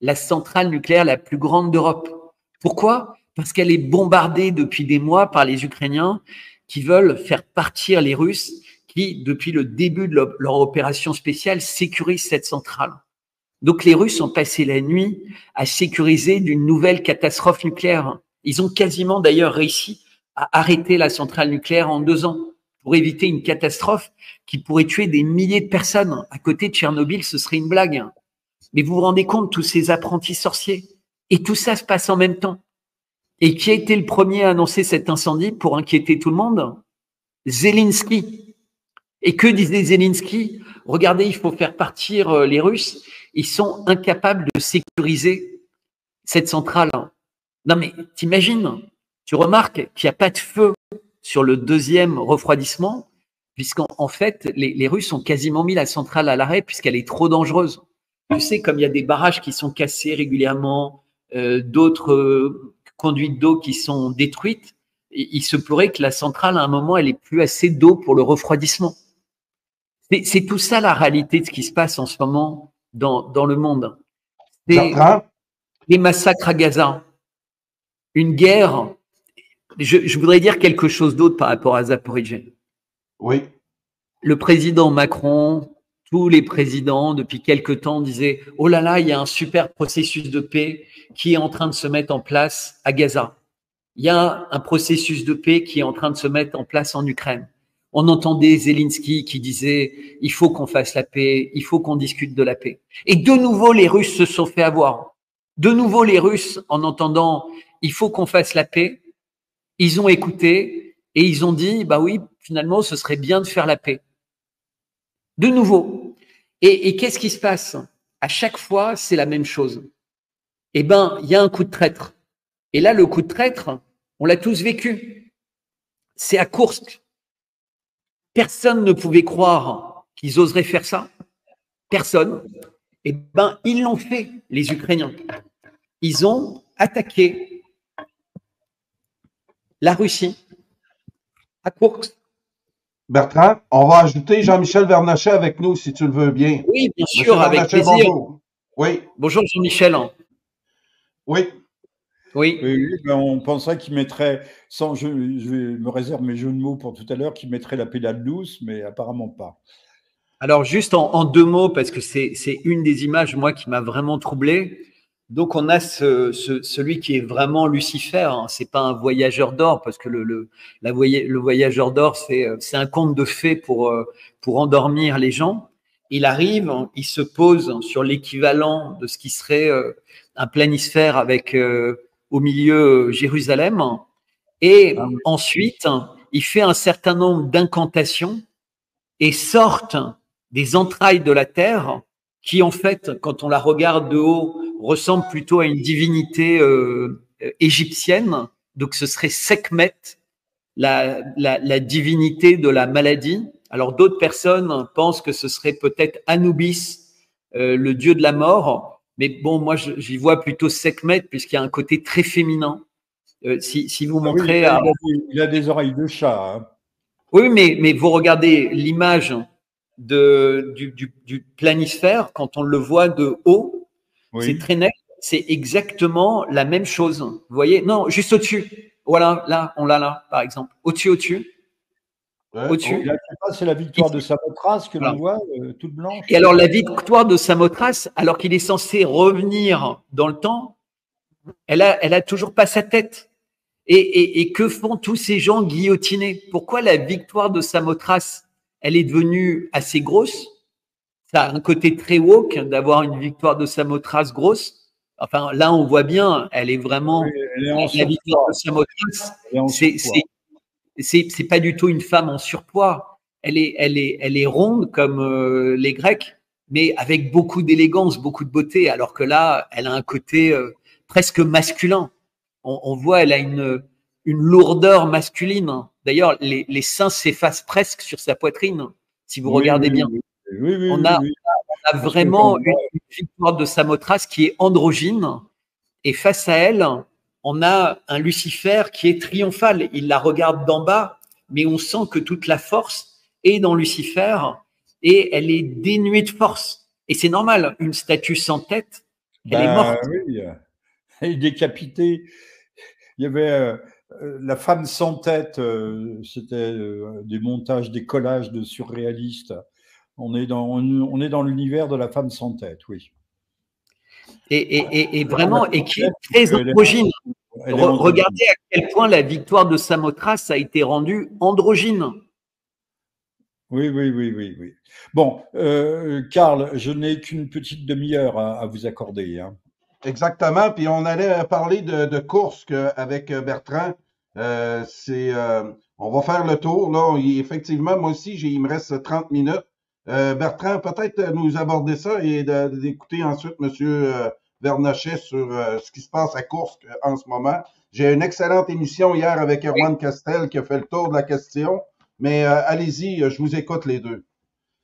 la centrale nucléaire la plus grande d'Europe. Pourquoi? Parce qu'elle est bombardée depuis des mois par les Ukrainiens qui veulent faire partir les Russes qui, depuis le début de leur opération spéciale, sécurisent cette centrale. Donc les Russes ont passé la nuit à sécuriser d'une nouvelle catastrophe nucléaire. Ils ont quasiment d'ailleurs réussi à arrêter la centrale nucléaire en 2 ans pour éviter une catastrophe qui pourrait tuer des milliers de personnes. À côté de Tchernobyl, ce serait une blague. Mais vous vous rendez compte, tous ces apprentis sorciers. Et tout ça se passe en même temps. Et qui a été le premier à annoncer cet incendie pour inquiéter tout le monde? Zelensky. Et que disait Zelensky? Regardez, il faut faire partir les Russes. Ils sont incapables de sécuriser cette centrale. Non mais t'imagines, tu remarques qu'il n'y a pas de feu sur le deuxième refroidissement, puisqu'en fait, les Russes ont quasiment mis la centrale à l'arrêt puisqu'elle est trop dangereuse. Tu sais, comme il y a des barrages qui sont cassés régulièrement, d'autres conduites d'eau qui sont détruites, il se pourrait que la centrale, à un moment, elle ait plus assez d'eau pour le refroidissement. C'est tout ça la réalité de ce qui se passe en ce moment dans le monde. C'est les massacres à Gaza, une guerre. Je voudrais dire quelque chose d'autre par rapport à Zaporijjia. Oui. Le président Macron, tous les présidents depuis quelque temps disaient « Oh là là, il y a un super processus de paix qui est en train de se mettre en place à Gaza. Il y a un processus de paix qui est en train de se mettre en place en Ukraine. » On entendait Zelensky qui disait « Il faut qu'on fasse la paix, il faut qu'on discute de la paix. » Et de nouveau, les Russes se sont fait avoir. De nouveau, les Russes, en entendant « Il faut qu'on fasse la paix », ils ont écouté et ils ont dit, bah oui, finalement, ce serait bien de faire la paix. De nouveau. Et qu'est-ce qui se passe? À chaque fois, c'est la même chose. Eh ben, il y a un coup de traître. Et là, le coup de traître, on l'a tous vécu. C'est à Koursk. Personne ne pouvait croire qu'ils oseraient faire ça. Personne. Eh ben, ils l'ont fait, les Ukrainiens. Ils ont attaqué la Russie, à Koursk. Bertrand, on va ajouter Jean-Michel Vernochet avec nous, si tu le veux bien. Oui, bien Monsieur sûr, avec Vernochet, plaisir. bonjour. Oui, Bonjour Jean-Michel. oui. Oui. Oui, oui, ben, on penserait qu'il mettrait, je me réserve mes jeux de mots pour tout à l'heure, qu'il mettrait la pédale douce, mais apparemment pas. Alors juste en deux mots, parce que c'est une des images, moi, qui m'a vraiment troublé. Donc on a celui qui est vraiment Lucifer, hein. C'est pas un voyageur d'or, parce que le voyageur d'or, c'est un conte de fées pour endormir les gens. Il arrive, il se pose sur l'équivalent de ce qui serait un planisphère avec au milieu Jérusalem, et Ah oui. ensuite il fait un certain nombre d'incantations et sortent des entrailles de la terre qui, en fait, quand on la regarde de haut, ressemble plutôt à une divinité égyptienne. Donc, ce serait Sekhmet, la divinité de la maladie. Alors, d'autres personnes pensent que ce serait peut-être Anubis, le dieu de la mort. Mais bon, moi, j'y vois plutôt Sekhmet, puisqu'il y a un côté très féminin. Si vous Ah oui, montrez... il a des oreilles de chat. Hein. Oui, mais vous regardez l'image du planisphère, quand on le voit de haut, c'est Oui. très net, c'est exactement la même chose. Vous voyez? Non, juste au-dessus. Voilà, là, on l'a là, par exemple. Au-dessus, au-dessus, Ouais, au-dessus. Et là, je sais pas, c'est la victoire de Samothrace que Voilà. l'on voit, toute blanche. Et alors, la victoire de Samothrace, alors qu'il est censé revenir dans le temps, elle a toujours pas sa tête. Et que font tous ces gens guillotinés? Pourquoi la victoire de Samothrace, elle est devenue assez grosse? Ça a un côté très woke d'avoir une victoire de Samothrace grosse. Enfin, là, on voit bien, elle est vraiment Oui, elle est en la victoire surpoids. de Samothrace. Elle est en surpoids. C'est pas du tout une femme en surpoids. Elle est ronde comme les Grecs, mais avec beaucoup d'élégance, beaucoup de beauté. Alors que là, elle a un côté presque masculin. On voit, elle a une lourdeur masculine. D'ailleurs, les seins s'effacent presque sur sa poitrine, si vous Oui, regardez oui, bien. oui. Oui, oui, On oui, a, oui. on a Parce que vraiment une victoire de Samothrace qui est androgyne, et face à elle, on a un Lucifer qui est triomphal. Il la regarde d'en bas, mais on sent que toute la force est dans Lucifer et elle est dénuée de force. Et c'est normal, une statue sans tête, elle est ben morte. oui, elle est décapitée. Il y avait la femme sans tête, c'était des montages, des collages de surréalistes. On est dans l'univers de la femme sans tête, oui. Et vraiment, et qui est très Elle est, androgyne. elle est androgyne. Regardez à quel point la victoire de Samothrace a été rendue androgyne. Oui, oui, oui, oui, oui. Bon, Karl, je n'ai qu'une petite demi-heure à vous accorder. Hein. exactement. Puis on allait parler de course avec Bertrand. On va faire le tour, là. Effectivement, moi aussi, il me reste 30 minutes. Bertrand, peut-être nous aborder ça et d'écouter ensuite Monsieur Vernochet sur ce qui se passe à Kursk en ce moment. J'ai une excellente émission hier avec Erwan Castel qui a fait le tour de la question. Mais allez-y, je vous écoute les deux.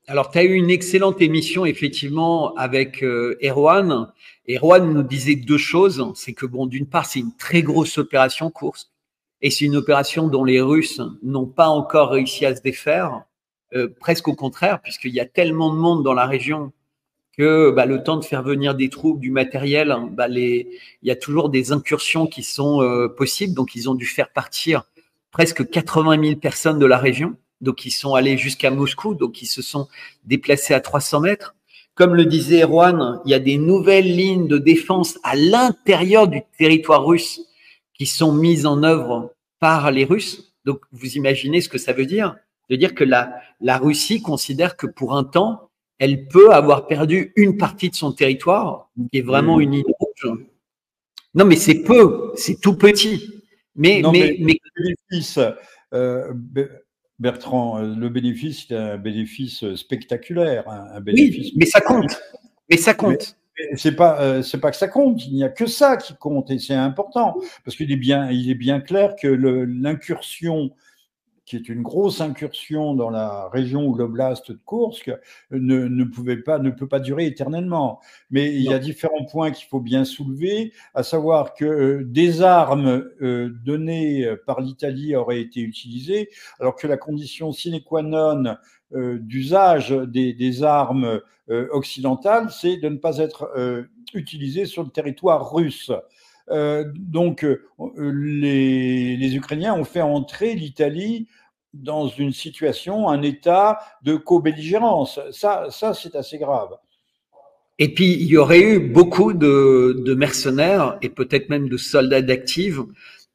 Alors, tu as eu une excellente émission, effectivement, avec Erwan. Erwan nous disait deux choses. C'est que, bon, d'une part, c'est une très grosse opération Kursk. Et c'est une opération dont les Russes n'ont pas encore réussi à se défaire. Presque au contraire, puisqu'il y a tellement de monde dans la région que le temps de faire venir des troupes, du matériel, il y a toujours des incursions qui sont possibles. Donc, ils ont dû faire partir presque 80 000 personnes de la région. Donc, ils sont allés jusqu'à Moscou. Donc, ils se sont déplacés à 300 mètres. Comme le disait Erwan, il y a des nouvelles lignes de défense à l'intérieur du territoire russe qui sont mises en œuvre par les Russes. Donc, vous imaginez ce que ça veut dire? De dire que la Russie considère que pour un temps, elle peut avoir perdu une partie de son territoire, qui est vraiment une ligne rouge. Non, mais c'est peu, c'est tout petit. Mais le bénéfice, Bertrand, le bénéfice, c'est un bénéfice spectaculaire. Un bénéfice oui, mais ça compte. Mais ça compte. C'est pas que ça compte, il n'y a que ça qui compte et c'est important parce qu'il est bien clair que l'incursion qui est une grosse incursion dans la région ou l'oblast de Koursk, ne peut pas durer éternellement. Mais il y a différents points qu'il faut bien soulever, à savoir que des armes données par l'Italie auraient été utilisées, alors que la condition sine qua non d'usage des armes occidentales, c'est de ne pas être utilisées sur le territoire russe. Donc, les Ukrainiens ont fait entrer l'Italie dans une situation, un état de co-belligérance. Ça c'est assez grave. Et puis, il y aurait eu beaucoup de mercenaires et peut-être même de soldats d'actifs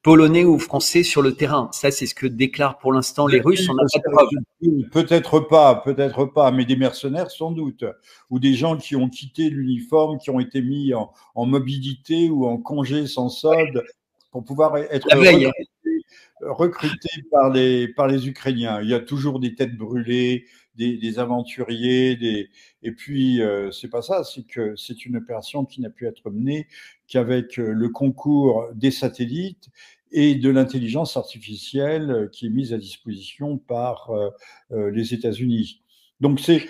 polonais ou français sur le terrain. Ça, c'est ce que déclarent pour l'instant les Russes. On n'a pas de preuves. Peut-être pas, mais des mercenaires sans doute, ou des gens qui ont quitté l'uniforme, qui ont été mis en mobilité ou en congé sans solde pour pouvoir être recrutés par les Ukrainiens. Il y a toujours des têtes brûlées, des aventuriers, et puis c'est pas ça, c'est que c'est une opération qui n'a pu être menée qu'avec le concours des satellites et de l'intelligence artificielle qui est mise à disposition par les États-Unis. Donc c'est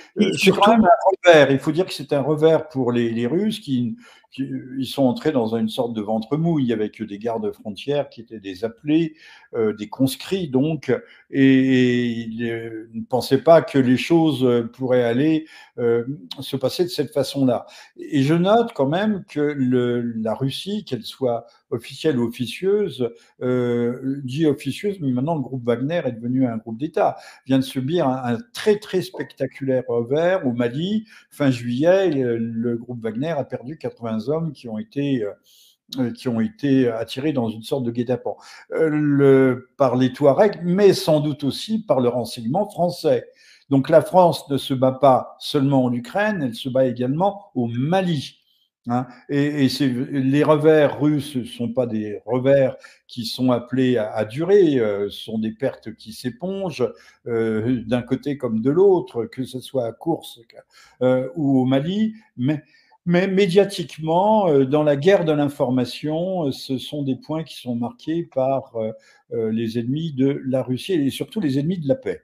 quand même un revers. Il faut dire que c'est un revers pour les Russes qui ils sont entrés dans une sorte de ventre mouille avec des gardes frontières qui étaient des appelés, des conscrits donc, et ils ne pensaient pas que les choses pourraient aller se passer de cette façon-là. Et je note quand même que la Russie, qu'elle soit officielle ou officieuse, dit officieuse, mais maintenant le groupe Wagner est devenu un groupe d'État, vient de subir un très très spectaculaire revers au Mali. Fin juillet, le groupe Wagner a perdu 80 hommes qui ont été attirés dans une sorte de guet-apens par les Touaregs, mais sans doute aussi par le renseignement français. Donc la France ne se bat pas seulement en Ukraine, elle se bat également au Mali. Hein, et les revers russes ne sont pas des revers qui sont appelés à durer, ce sont des pertes qui s'épongent d'un côté comme de l'autre, que ce soit à Koursk ou au Mali, mais médiatiquement, dans la guerre de l'information, ce sont des points qui sont marqués par les ennemis de la Russie et surtout les ennemis de la paix.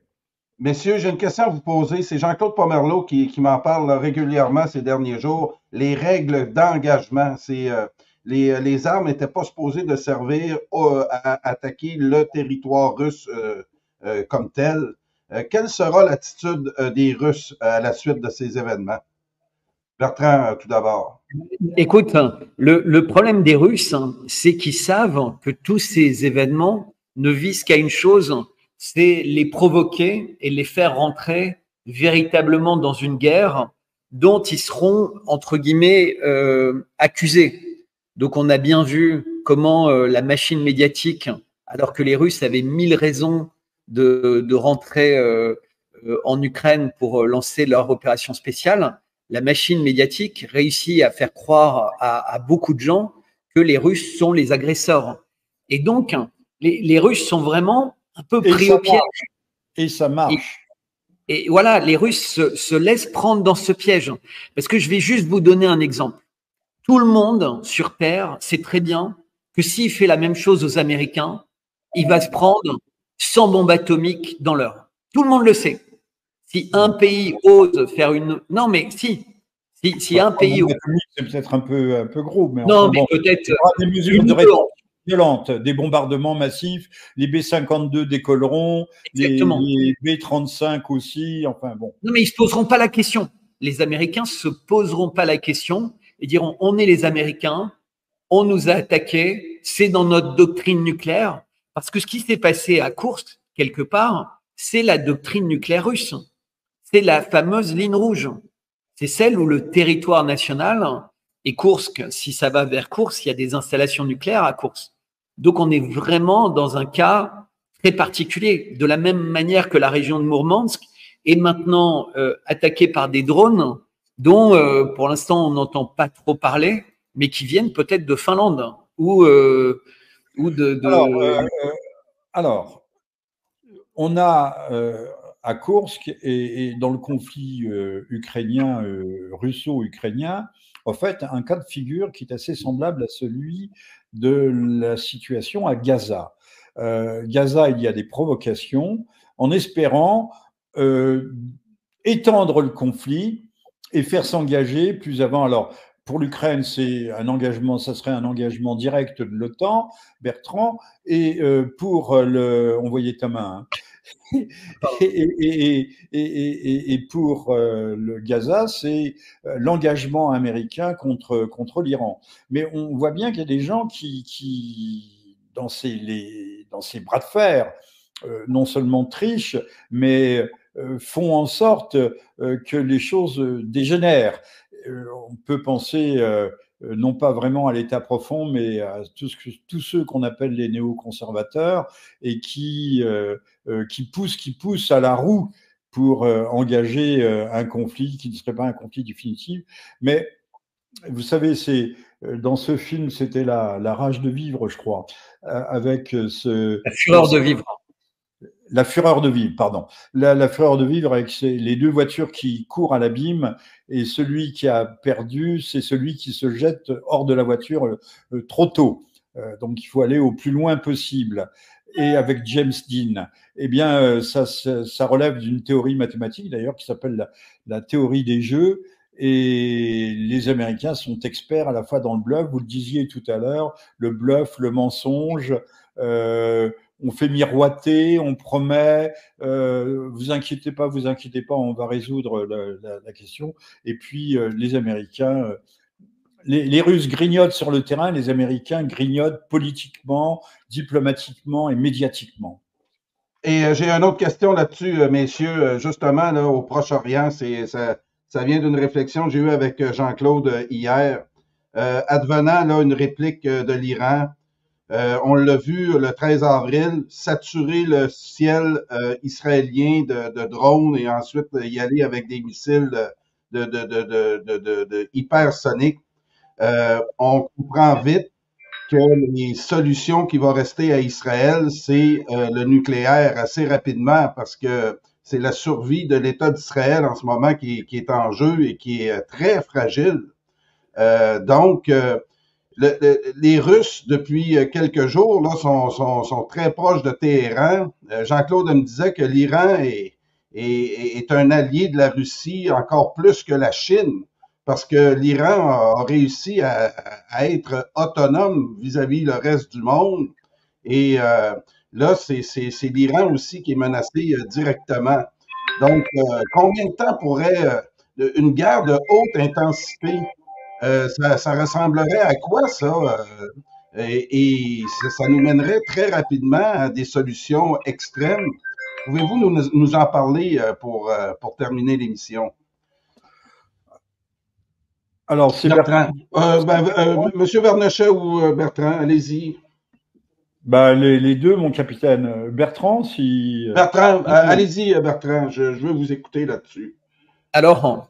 Messieurs, j'ai une question à vous poser. C'est Jean-Claude Pomerleau qui m'en parle régulièrement ces derniers jours. Les règles d'engagement, les armes n'étaient pas supposées de servir à attaquer le territoire russe comme tel. Quelle sera l'attitude des Russes à la suite de ces événements? Bertrand, tout d'abord. Écoute, le problème des Russes, c'est qu'ils savent que tous ces événements ne visent qu'à une chose, c'est les provoquer et les faire rentrer véritablement dans une guerre dont ils seront, entre guillemets, accusés. Donc on a bien vu comment la machine médiatique, alors que les Russes avaient 1000 raisons de rentrer en Ukraine pour lancer leur opération spéciale, la machine médiatique réussit à faire croire à beaucoup de gens que les Russes sont les agresseurs. Et donc, les Russes sont vraiment un peu pris au piège. Et ça marche. Et voilà, les Russes se laissent prendre dans ce piège. Parce que je vais juste vous donner un exemple. Tout le monde sur Terre sait très bien que s'il fait la même chose aux Américains, il va se prendre 100 bombes atomiques dans l'heure. Tout le monde le sait. Si un pays ose faire une... Non, mais si un pays... C'est peut-être un peu gros, mais... Non, enfin, mais bon, peut-être... Des mesures de réponse violentes, des bombardements massifs, les B-52 décolleront, exactement, les B-35 aussi, enfin bon. Non, mais ils ne se poseront pas la question. Les Américains ne se poseront pas la question et diront, on est les Américains, on nous a attaqués, c'est dans notre doctrine nucléaire. Parce que ce qui s'est passé à Koursk, quelque part, c'est la doctrine nucléaire russe. C'est la fameuse ligne rouge. C'est celle où le territoire national, et Koursk, si ça va vers Koursk, il y a des installations nucléaires à Koursk. Donc on est vraiment dans un cas très particulier. De la même manière que la région de Mourmansk est maintenant attaquée par des drones dont pour l'instant on n'entend pas trop parler, mais qui viennent peut-être de Finlande ou de... Alors, on a à Koursk et dans le conflit ukrainien, russo-ukrainien, en fait, un cas de figure qui est assez semblable à celui de la situation à Gaza. Gaza, il y a des provocations, en espérant étendre le conflit et faire s'engager plus avant. Alors, pour l'Ukraine, c'est un engagement, ça serait un engagement direct de l'OTAN, Bertrand, et pour on voyait ta main, hein. Et pour le Gaza, c'est l'engagement américain contre l'Iran. Mais on voit bien qu'il y a des gens qui dans ces bras de fer, non seulement trichent, mais font en sorte que les choses dégénèrent. On peut penser non pas vraiment à l'État profond, mais à tous ceux qu'on appelle les néoconservateurs et qui poussent à la roue pour engager un conflit qui ne serait pas un conflit définitif. Mais vous savez, dans ce film, c'était la rage de vivre, je crois, avec La fureur de vivre. La fureur de vivre, pardon. La fureur de vivre avec les deux voitures qui courent à l'abîme et celui qui a perdu, c'est celui qui se jette hors de la voiture trop tôt. Donc il faut aller au plus loin possible. Et avec James Dean, eh bien ça relève d'une théorie mathématique d'ailleurs qui s'appelle la théorie des jeux. Et les Américains sont experts à la fois dans le bluff, vous le disiez tout à l'heure, le bluff, le mensonge. On fait miroiter, on promet, vous inquiétez pas, on va résoudre la question. Et puis les Américains, les Russes grignotent sur le terrain, les Américains grignotent politiquement, diplomatiquement et médiatiquement. Et j'ai une autre question là-dessus, messieurs. Justement, là, au Proche-Orient, ça vient d'une réflexion que j'ai eue avec Jean-Claude hier. Advenant là, une réplique de l'Iran, on l'a vu le 13 avril, saturer le ciel israélien de drones et ensuite y aller avec des missiles de hypersoniques. On comprend vite que les solutions qui vont rester à Israël, c'est le nucléaire assez rapidement parce que c'est la survie de l'État d'Israël en ce moment qui est en jeu et qui est très fragile. Donc, les Russes, depuis quelques jours, là, sont très proches de Téhéran. Jean-Claude me disait que l'Iran est un allié de la Russie encore plus que la Chine, parce que l'Iran a réussi à être autonome vis-à-vis le reste du monde. Et là, c'est l'Iran aussi qui est menacé directement. Donc, combien de temps pourrait une guerre de haute intensité ça ressemblerait à quoi, ça? Et ça nous mènerait très rapidement à des solutions extrêmes. Pouvez-vous nous en parler pour terminer Alors, c'est Bertrand. Monsieur Vernochet ou Bertrand, allez-y. Les deux, mon capitaine. Bertrand, si... Bertrand, allez-y, Bertrand, je veux vous écouter là-dessus. Alors,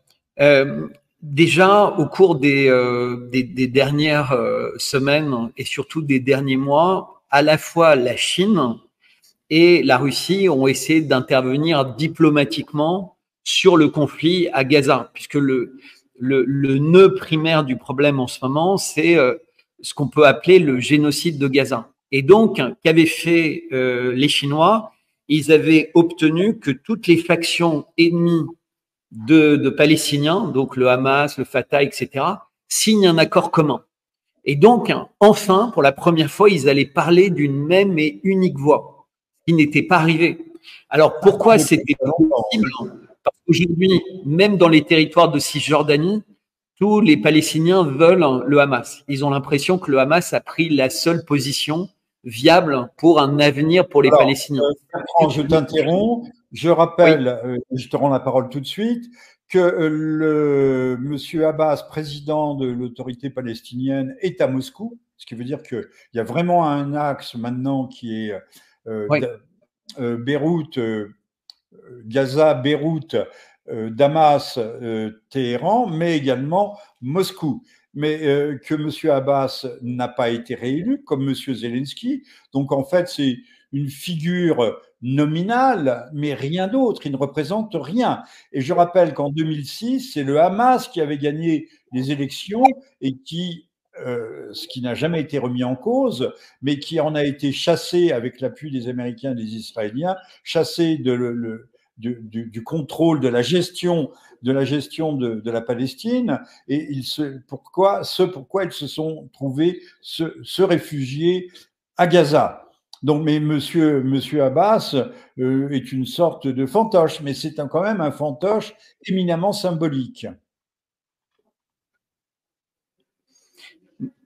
déjà, au cours des dernières semaines et surtout des derniers mois, à la fois la Chine et la Russie ont essayé d'intervenir diplomatiquement sur le conflit à Gaza, puisque le nœud primaire du problème en ce moment, c'est ce qu'on peut appeler le génocide de Gaza. Et donc, qu'avaient fait les Chinois? Ils avaient obtenu que toutes les factions ennemies de Palestiniens, donc le Hamas, le Fatah, etc., signent un accord commun. Et donc, enfin, pour la première fois, ils allaient parler d'une même et unique voix, ce qui n'était pas arrivé. Alors, pourquoi c'était possible? Parce qu'aujourd'hui, même dans les territoires de Cisjordanie, tous les Palestiniens veulent le Hamas. Ils ont l'impression que le Hamas a pris la seule position viable pour un avenir pour les Palestiniens. Je t'interromps. Je rappelle, je te rends la parole tout de suite, que monsieur Abbas, président de l'autorité palestinienne, est à Moscou, ce qui veut dire qu'il y a vraiment un axe maintenant qui est Beyrouth, Gaza, Beyrouth, Damas, Téhéran, mais également Moscou. Mais que M. Abbas n'a pas été réélu, comme M. Zelensky. Donc, en fait, c'est une figure nominale, mais rien d'autre. Il ne représente rien. Et je rappelle qu'en 2006, c'est le Hamas qui avait gagné les élections et qui ce qui n'a jamais été remis en cause, mais qui en a été chassé avec l'appui des Américains et des Israéliens, chassé du contrôle de la gestion de la Palestine, et pourquoi ils se sont trouvés se réfugier à Gaza. Donc, mais monsieur Abbas est une sorte de fantoche, mais c'est quand même un fantoche éminemment symbolique.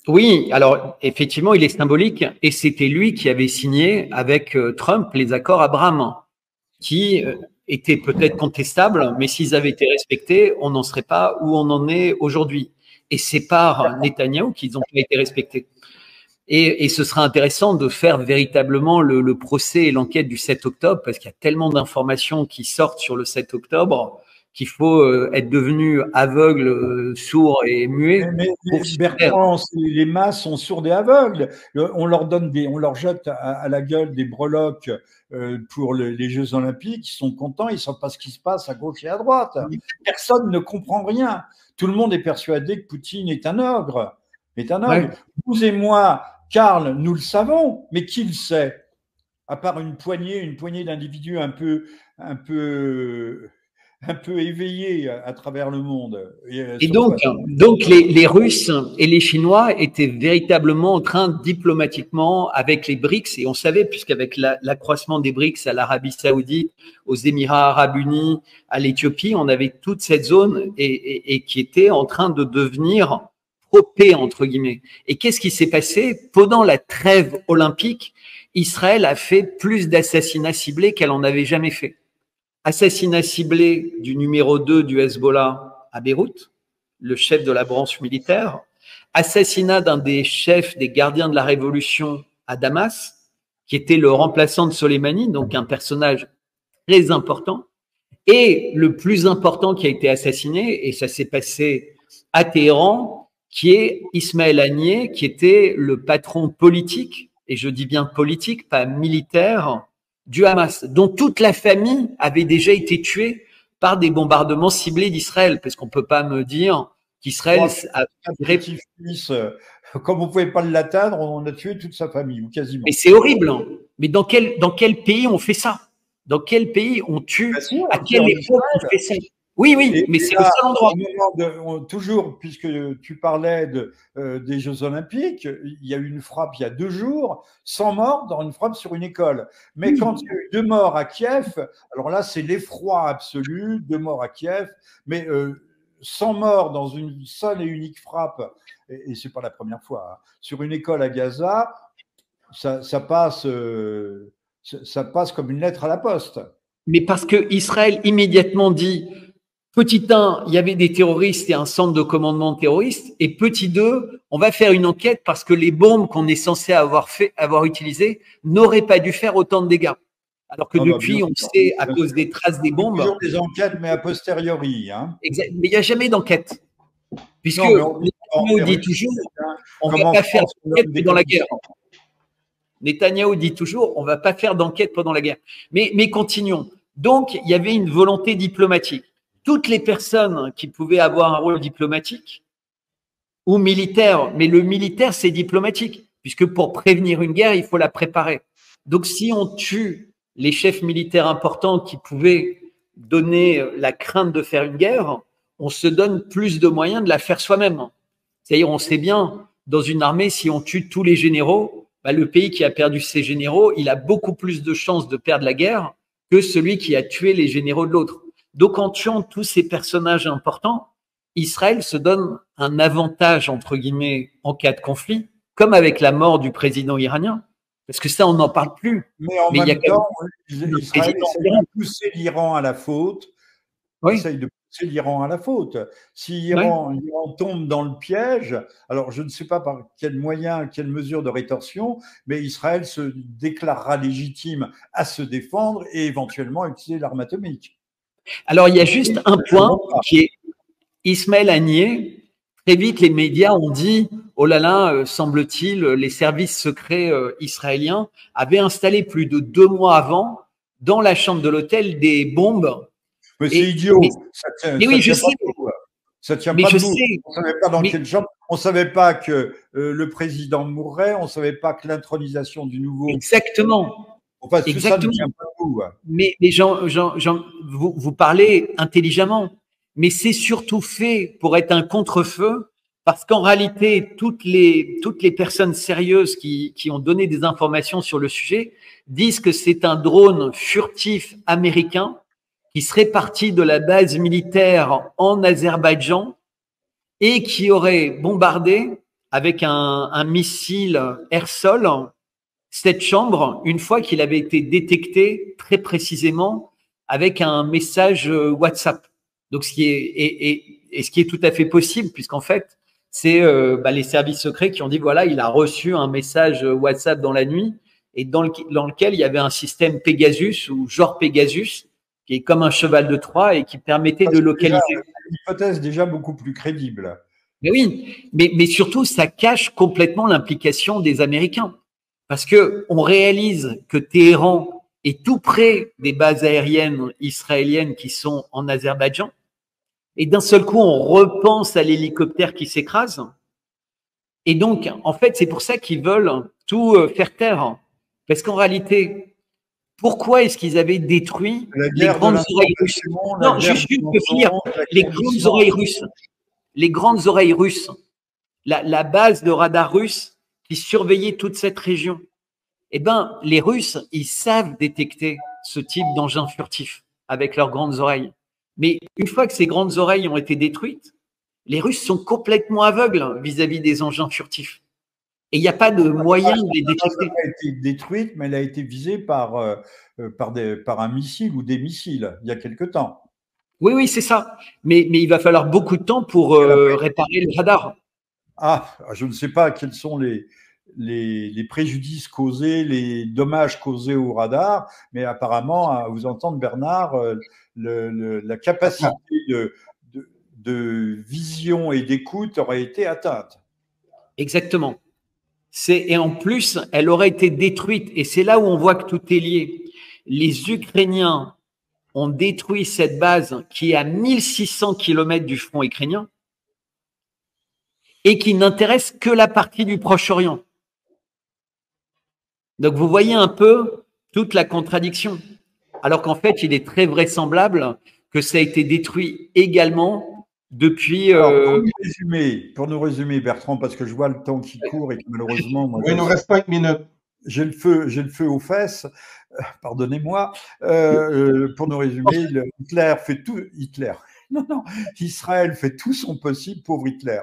Oui, alors effectivement, il est symbolique, et c'était lui qui avait signé avec Trump les accords Abraham, qui étaient peut-être contestables, mais s'ils avaient été respectés, on n'en serait pas où on en est aujourd'hui. Et c'est par Netanyahou qu'ils n'ont pas été respectés. Et ce sera intéressant de faire véritablement le procès et l'enquête du 7 octobre, parce qu'il y a tellement d'informations qui sortent sur le 7 octobre qu'il faut être devenu aveugle, sourd et muet. Mais Bertrand, les masses sont sourdes et aveugles. On leur jette à la gueule des breloques pour les Jeux Olympiques. Ils sont contents, ils ne savent pas ce qui se passe à gauche et à droite. Personne ne comprend rien. Tout le monde est persuadé que Poutine est un ogre. Ouais. Vous et moi, Karl, nous le savons, mais qui le sait? À part une poignée d'individus un peu éveillés à travers le monde. Et donc les Russes et les Chinois étaient véritablement en train, diplomatiquement, avec les BRICS, et on savait, puisqu'avec l'accroissement des BRICS à l'Arabie Saoudite, aux Émirats Arabes Unis, à l'Éthiopie, on avait toute cette zone et qui était en train de devenir paix, entre guillemets. Et qu'est-ce qui s'est passé? Pendant la trêve olympique, Israël a fait plus d'assassinats ciblés qu'elle en avait jamais fait. Assassinat ciblé du numéro 2 du Hezbollah à Beyrouth, le chef de la branche militaire. Assassinat d'un des chefs des gardiens de la révolution à Damas, qui était le remplaçant de Soleimani, donc un personnage très important. Et le plus important qui a été assassiné, et ça s'est passé à Téhéran, qui est Ismaël Haniyeh, qui était le patron politique, et je dis bien politique, pas militaire, du Hamas, dont toute la famille avait déjà été tuée par des bombardements ciblés d'Israël, parce qu'on ne peut pas me dire qu'Israël a... Comme vous ne pouvez pas l'atteindre, on a tué toute sa famille, ou quasiment. Mais c'est horrible, hein. Mais dans quel pays on fait ça? Dans quel pays on tue? À quelle époque on fait ça? Oui, mais c'est le seul endroit. Toujours, puisque tu parlais des Jeux Olympiques, il y a eu une frappe il y a 2 jours, 100 morts dans une frappe sur une école. Mais quand il y a eu 2 morts à Kiev, alors là, c'est l'effroi absolu, 2 morts à Kiev, mais 100 morts dans une seule et unique frappe, et ce n'est pas la première fois, hein, sur une école à Gaza, ça passe comme une lettre à la poste. Mais parce que Israël immédiatement dit... Petit 1, il y avait des terroristes et un centre de commandement terroriste. Et petit 2, on va faire une enquête parce que les bombes qu'on est censé avoir utilisées n'auraient pas dû faire autant de dégâts. Alors que depuis, on sait, à cause des traces des bombes… Toujours des enquêtes, mais a posteriori. Hein. Exact, mais il n'y a jamais d'enquête. Puisque Netanyahou dit toujours, on ne va pas faire d'enquête pendant la guerre. Netanyahou dit toujours, on ne va pas faire d'enquête pendant la guerre. Mais continuons. Donc, il y avait une volonté diplomatique. Toutes les personnes qui pouvaient avoir un rôle diplomatique ou militaire, mais le militaire, c'est diplomatique, puisque pour prévenir une guerre, il faut la préparer. Donc, si on tue les chefs militaires importants qui pouvaient donner la crainte de faire une guerre, on se donne plus de moyens de la faire soi-même. C'est-à-dire, on sait bien, dans une armée, si on tue tous les généraux, le pays qui a perdu ses généraux, il a beaucoup plus de chances de perdre la guerre que celui qui a tué les généraux de l'autre. Donc, en tuant tous ces personnages importants, Israël se donne un avantage, entre guillemets, en cas de conflit, comme avec la mort du président iranien. Parce que ça, on n'en parle plus. Mais en même temps, Israël essaie de pousser l'Iran à la faute. Oui. Essaye de pousser l'Iran à la faute. Si l'Iran tombe dans le piège, alors je ne sais pas par quel moyen, quelle mesure de rétorsion, mais Israël se déclarera légitime à se défendre et éventuellement utiliser l'arme atomique. Alors, il y a juste un point qui est Ismaël Haniyeh. Très vite, les médias ont dit, oh là là, semble-t-il, les services secrets israéliens avaient installé plus de 2 mois avant, dans la chambre de l'hôtel, des bombes. Mais c'est idiot. Mais oui, je sais. Ça tient Mais pas je debout. sais, On savait pas dans mais quelle chambre. On savait pas que le président mourrait. On savait pas que l'intronisation du nouveau. exactement, Enfin, tout ça ne tient exactement. pas debout. Mais vous parlez intelligemment, mais c'est surtout fait pour être un contre-feu, parce qu'en réalité, toutes les personnes sérieuses qui ont donné des informations sur le sujet disent que c'est un drone furtif américain qui serait parti de la base militaire en Azerbaïdjan et qui aurait bombardé avec un missile air-sol cette chambre une fois qu'il avait été détecté très précisément avec un message WhatsApp. Donc, ce qui est, ce qui est tout à fait possible, puisqu'en fait, c'est les services secrets qui ont dit, voilà, il a reçu un message WhatsApp dans la nuit et dans lequel il y avait un système Pegasus ou genre Pegasus, qui est comme un cheval de Troie et qui permettait de localiser. C'est une hypothèse déjà beaucoup plus crédible. Mais oui, mais surtout, ça cache complètement l'implication des Américains. Parce que on réalise que Téhéran est tout près des bases aériennes israéliennes qui sont en Azerbaïdjan. Et d'un seul coup, on repense à l'hélicoptère qui s'écrase. Et donc, en fait, c'est pour ça qu'ils veulent tout faire taire. Parce qu'en réalité, pourquoi est-ce qu'ils avaient détruit les grandes oreilles russes? Non, juste peux finir. Les grandes oreilles russes. Les grandes oreilles russes. La base de radar russe qui surveillait toute cette région. Eh ben, les Russes, ils savent détecter ce type d'engin furtif avec leurs grandes oreilles. Mais une fois que ces grandes oreilles ont été détruites, les Russes sont complètement aveugles vis-à-vis des engins furtifs. Et il n'y a pas de moyen de les détecter. Elle a été détruite, mais elle a été visée par un missile ou des missiles il y a quelque temps. Oui, c'est ça. Mais il va falloir beaucoup de temps pour réparer le radar. Ah, je ne sais pas quels sont les préjudices causés, les dommages causés au radar, mais apparemment, à vous entendre, Bernard, la capacité de vision et d'écoute aurait été atteinte. Exactement. Et en plus, elle aurait été détruite. Et c'est là où on voit que tout est lié. Les Ukrainiens ont détruit cette base qui est à 1600 km du front ukrainien et qui n'intéresse que la partie du Proche-Orient. Donc, vous voyez un peu toute la contradiction. Alors qu'en fait, il est très vraisemblable que ça a été détruit également depuis… Alors, pour nous résumer, Bertrand, parce que je vois le temps qui court et que malheureusement… Moi, il nous reste 5 minutes. J'ai le feu aux fesses, pardonnez-moi. Pour nous résumer, Hitler fait tout… Israël fait tout son possible, pauvre Hitler,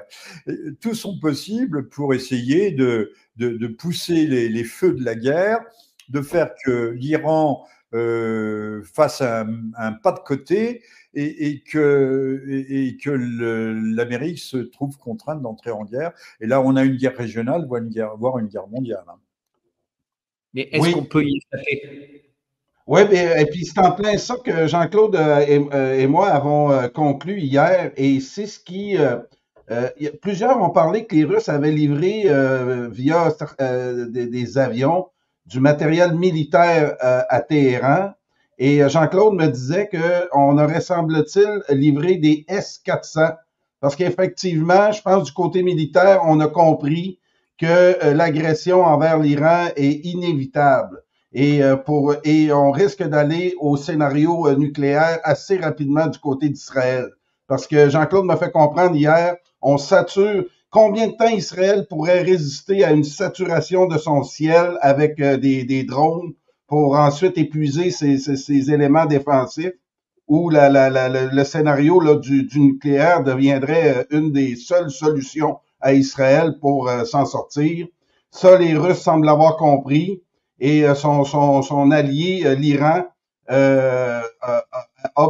tout son possible pour essayer de pousser les feux de la guerre, de faire que l'Iran fasse un pas de côté et que l'Amérique se trouve contrainte d'entrer en guerre. Et là, on a une guerre régionale, voire une guerre mondiale. Mais est-ce qu'on peut y échapper? Oui, et puis c'est en plein ça que Jean-Claude et moi avons conclu hier, et c'est ce qui… plusieurs ont parlé que les Russes avaient livré via des avions du matériel militaire à Téhéran, et Jean-Claude me disait qu'on aurait, semble-t-il, livré des S-400, parce qu'effectivement, je pense du côté militaire, on a compris que l'agression envers l'Iran est inévitable. Et on risque d'aller au scénario nucléaire assez rapidement du côté d'Israël. Parce que Jean-Claude m'a fait comprendre hier, on sature. Combien de temps Israël pourrait résister à une saturation de son ciel avec des drones pour ensuite épuiser ces éléments défensifs, où le scénario là, du nucléaire deviendrait une des seules solutions à Israël pour s'en sortir. Ça, les Russes semblent l'avoir compris. Et son allié, l'Iran, a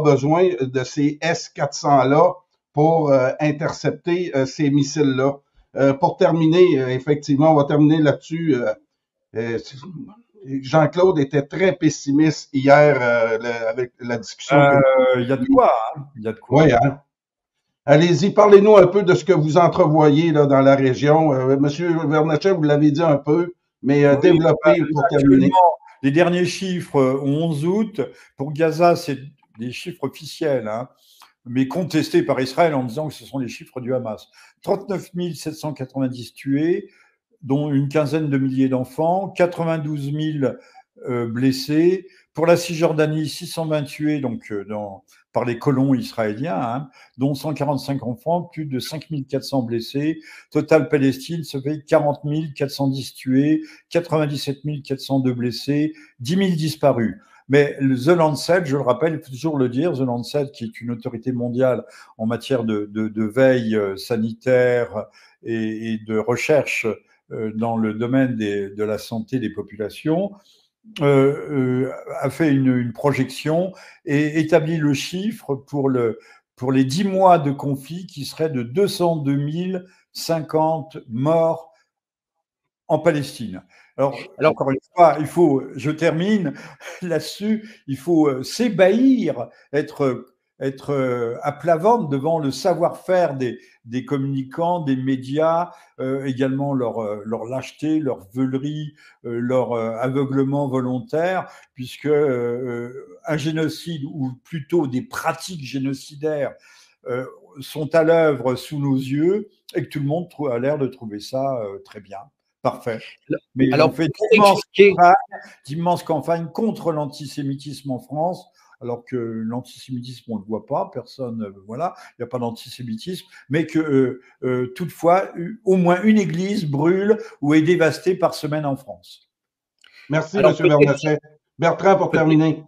besoin de ces S-400-là pour intercepter ces missiles-là. Pour terminer, effectivement, on va terminer là-dessus. Jean-Claude était très pessimiste hier avec la discussion. Il y a de quoi, hein? Il y a de quoi. Oui, hein? Allez-y, parlez-nous un peu de ce que vous entrevoyez là, dans la région. Monsieur Vernachet, vous l'avez dit un peu. Mais développer pour terminer. Les derniers chiffres, 11 août, pour Gaza, c'est des chiffres officiels, hein, mais contestés par Israël en disant que ce sont les chiffres du Hamas. 39 790 tués, dont une quinzaine de milliers d'enfants, 92 000 blessés. Pour la Cisjordanie, 620 tués donc, par les colons israéliens, hein, dont 145 enfants, plus de 5 400 blessés. Total Palestine, ça fait 40 410 tués, 97 402 blessés, 10 000 disparus. Mais The Lancet, je le rappelle, il faut toujours le dire, The Lancet, qui est une autorité mondiale en matière de veille sanitaire et de recherche dans le domaine de la santé des populations, a fait une projection et établit le chiffre pour les 10 mois de conflit qui serait de 202 050 morts en Palestine. Alors, encore une fois, je termine là-dessus, il faut s'ébahir, être à plat ventre devant le savoir-faire des communicants, des médias, également leur lâcheté, leur veulerie, leur aveuglement volontaire, puisque un génocide, ou plutôt des pratiques génocidaires, sont à l'œuvre sous nos yeux, et que tout le monde a l'air de trouver ça très bien. Parfait. Mais alors, on fait d'immenses campagnes contre l'antisémitisme en France, alors que l'antisémitisme, on ne le voit pas, personne, voilà, il n'y a pas d'antisémitisme, mais que toutefois, au moins une église brûle ou est dévastée par semaine en France. Merci, M. Bernatchez. Bertrand, pour terminer.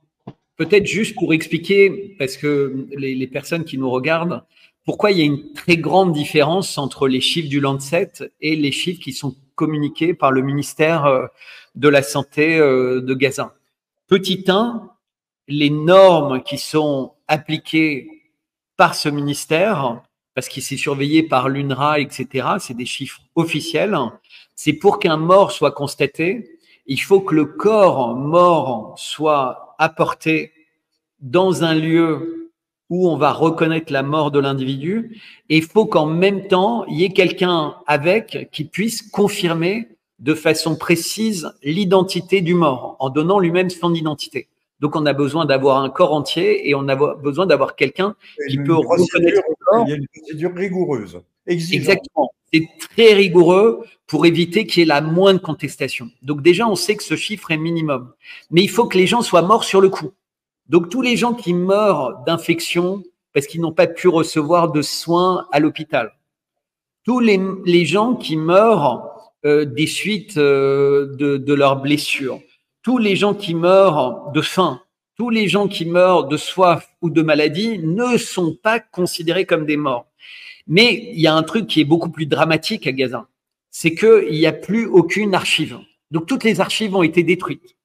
Peut-être juste pour expliquer, parce que les personnes qui nous regardent, pourquoi il y a une très grande différence entre les chiffres du Lancet et les chiffres qui sont communiqués par le ministère de la Santé de Gaza. Petit 1, les normes qui sont appliquées par ce ministère, parce qu'il s'est surveillé par l'UNRWA, etc., c'est des chiffres officiels, c'est pour qu'un mort soit constaté, il faut que le corps mort soit apporté dans un lieu où on va reconnaître la mort de l'individu, et il faut qu'en même temps, il y ait quelqu'un avec qui puisse confirmer de façon précise l'identité du mort, en donnant lui-même son identité. Donc, on a besoin d'avoir un corps entier et on a besoin d'avoir quelqu'un qui peut reconnaître le corps. Il y a une procédure rigoureuse, exigeante. Exactement. C'est très rigoureux pour éviter qu'il y ait la moindre contestation. Donc, déjà, on sait que ce chiffre est minimum. Mais il faut que les gens soient morts sur le coup. Donc, tous les gens qui meurent d'infection parce qu'ils n'ont pas pu recevoir de soins à l'hôpital, tous les gens qui meurent des suites de leurs blessures, tous les gens qui meurent de faim, tous les gens qui meurent de soif ou de maladie ne sont pas considérés comme des morts. Mais il y a un truc qui est beaucoup plus dramatique à Gaza, c'est qu'il n'y a plus aucune archive. Donc, toutes les archives ont été détruites.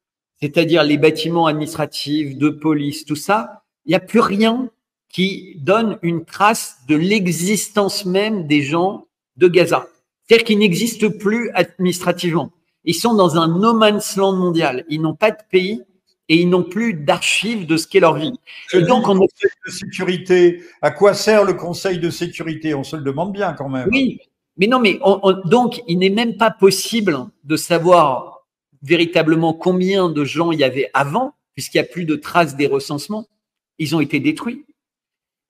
C'est-à-dire les bâtiments administratifs, de police, tout ça, il n'y a plus rien qui donne une trace de l'existence même des gens de Gaza. C'est-à-dire qu'ils n'existent plus administrativement. Ils sont dans un no man's land mondial. Ils n'ont pas de pays et ils n'ont plus d'archives de ce qu'est leur vie. Et donc, on a Conseil de sécurité. À quoi sert le Conseil de sécurité? On se le demande bien quand même. Oui, mais non, mais donc il n'est même pas possible de savoir véritablement combien de gens il y avait avant, puisqu'il n'y a plus de traces des recensements. Ils ont été détruits.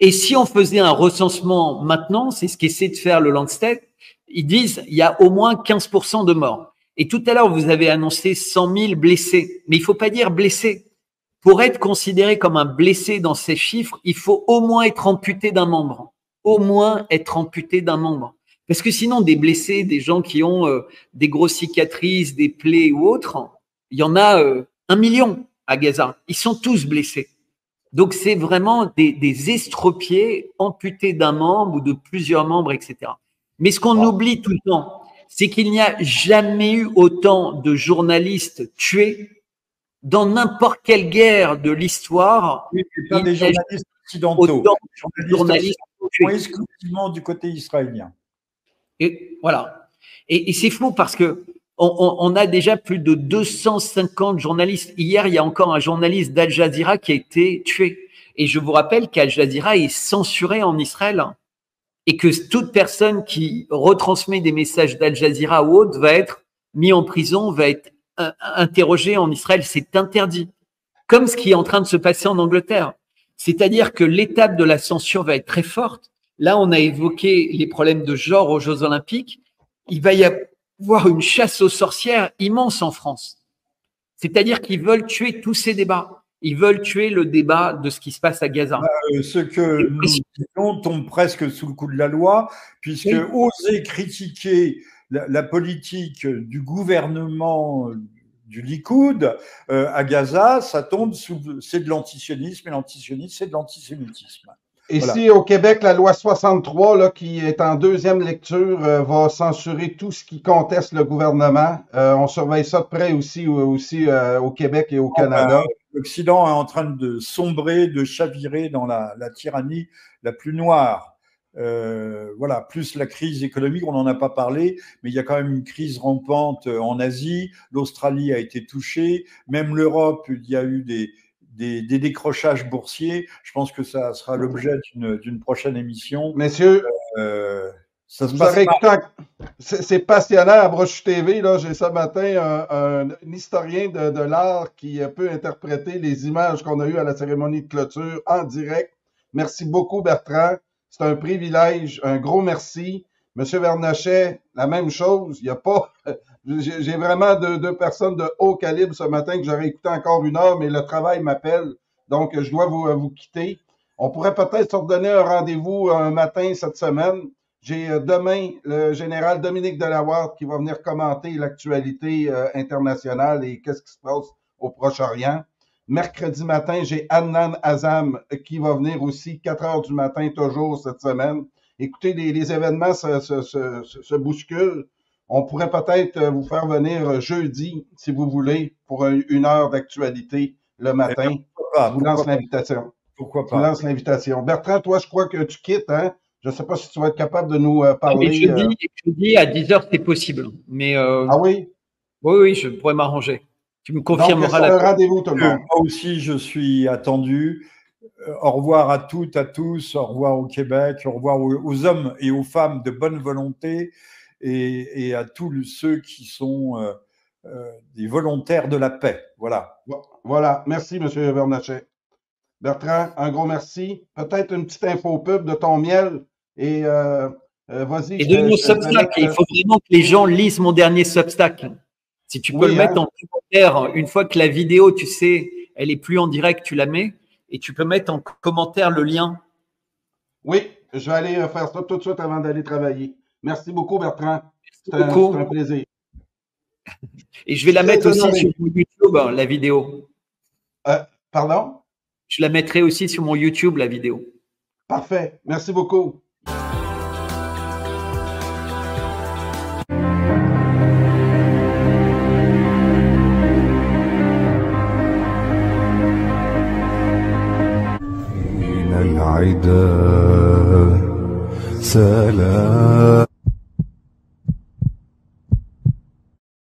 Et si on faisait un recensement maintenant, c'est ce qu'essaie de faire le Lancet, ils disent il y a au moins 15% de morts. Et tout à l'heure, vous avez annoncé 100 000 blessés. Mais il ne faut pas dire blessés. Pour être considéré comme un blessé dans ces chiffres, il faut au moins être amputé d'un membre. Au moins être amputé d'un membre. Parce que sinon, des blessés, des gens qui ont des grosses cicatrices, des plaies ou autres, il y en a 1 million à Gaza. Ils sont tous blessés. Donc, c'est vraiment des estropiés amputés d'un membre ou de plusieurs membres, etc. Mais ce qu'on oublie tout le temps, c'est qu'il n'y a jamais eu autant de journalistes tués dans n'importe quelle guerre de l'histoire. Oui, pas des journalistes occidentaux. Des journalistes exclusivement du côté israélien. Et voilà. Et c'est fou parce que on a déjà plus de 250 journalistes. Hier, il y a encore un journaliste d'Al Jazeera qui a été tué. Et je vous rappelle qu'Al Jazeera est censuré en Israël et que toute personne qui retransmet des messages d'Al Jazeera ou autre va être mis en prison, va être interrogé en Israël. C'est interdit. Comme ce qui est en train de se passer en Angleterre. C'est-à-dire que l'étape de la censure va être très forte. Là, on a évoqué les problèmes de genre aux Jeux Olympiques. Il va y avoir une chasse aux sorcières immense en France. C'est-à-dire qu'ils veulent tuer tous ces débats. Ils veulent tuer le débat de ce qui se passe à Gaza. Ce que nous disons tombe presque sous le coup de la loi, puisque oser critiquer la politique du gouvernement du Likoud à Gaza, ça tombe c'est de l'antisionisme, et l'antisionisme, c'est de l'antisémitisme. Ici, voilà. Au Québec, la loi 63, là, qui est en deuxième lecture, va censurer tout ce qui conteste le gouvernement. On surveille ça de près aussi au Québec et au Canada. L'Occident est en train de sombrer, de chavirer dans la tyrannie la plus noire. Voilà, plus la crise économique, on n'en a pas parlé, mais il y a quand même une crise rampante en Asie. L'Australie a été touchée, même l'Europe, il y a eu des décrochages boursiers. Je pense que ça sera l'objet d'une prochaine émission. Messieurs, ça se passe c'est passionnant à Brochu TV. Là, j'ai ce matin un historien de l'art qui peut interpréter les images qu'on a eues à la cérémonie de clôture en direct. Merci beaucoup, Bertrand. C'est un privilège. Un gros merci. Monsieur Vernochet, la même chose. Il n'y a pas... J'ai vraiment deux personnes de haut calibre ce matin que j'aurais écouté encore 1 heure, mais le travail m'appelle. Donc, je dois vous quitter. On pourrait peut-être se redonner un rendez-vous un matin cette semaine. J'ai demain le général Dominique Delaware qui va venir commenter l'actualité internationale et qu'est-ce qui se passe au Proche-Orient. Mercredi matin, j'ai Adnan Azam qui va venir aussi, 4 heures du matin, toujours cette semaine. Écoutez, les événements se bousculent. On pourrait peut-être vous faire venir jeudi, si vous voulez, pour 1 heure d'actualité le matin. Je vous lance l'invitation. Pourquoi pas? Je vous lance l'invitation. Bertrand, toi, je crois que tu quittes, hein? Je ne sais pas si tu vas être capable de nous parler. Jeudi à 10h, c'est possible. Mais, ah oui? Oui, je pourrais m'arranger. Tu me confirmeras un rendez-vous, tout le monde. Moi aussi, je suis attendu. Au revoir à toutes, à tous. Au revoir au Québec. Au revoir aux hommes et aux femmes de bonne volonté et à tous ceux qui sont des volontaires de la paix. Voilà. Voilà. Merci, M. Vernochet. Bertrand, un gros merci. Peut-être une petite info pub de ton miel. Et vas-y. Et de mon Substack. Il faut vraiment que les gens lisent mon dernier Substack. Si tu peux le mettre en commentaire, une fois que la vidéo, tu sais, elle est plus en direct, tu la mets et tu peux mettre en commentaire le lien. Oui, je vais aller faire ça tout de suite avant d'aller travailler. Merci beaucoup, Bertrand. C'est un plaisir. Et je vais la mettre aussi sur mon YouTube, la vidéo. Pardon? Je la mettrai aussi sur mon YouTube, la vidéo. Parfait. Merci beaucoup. العدا سلام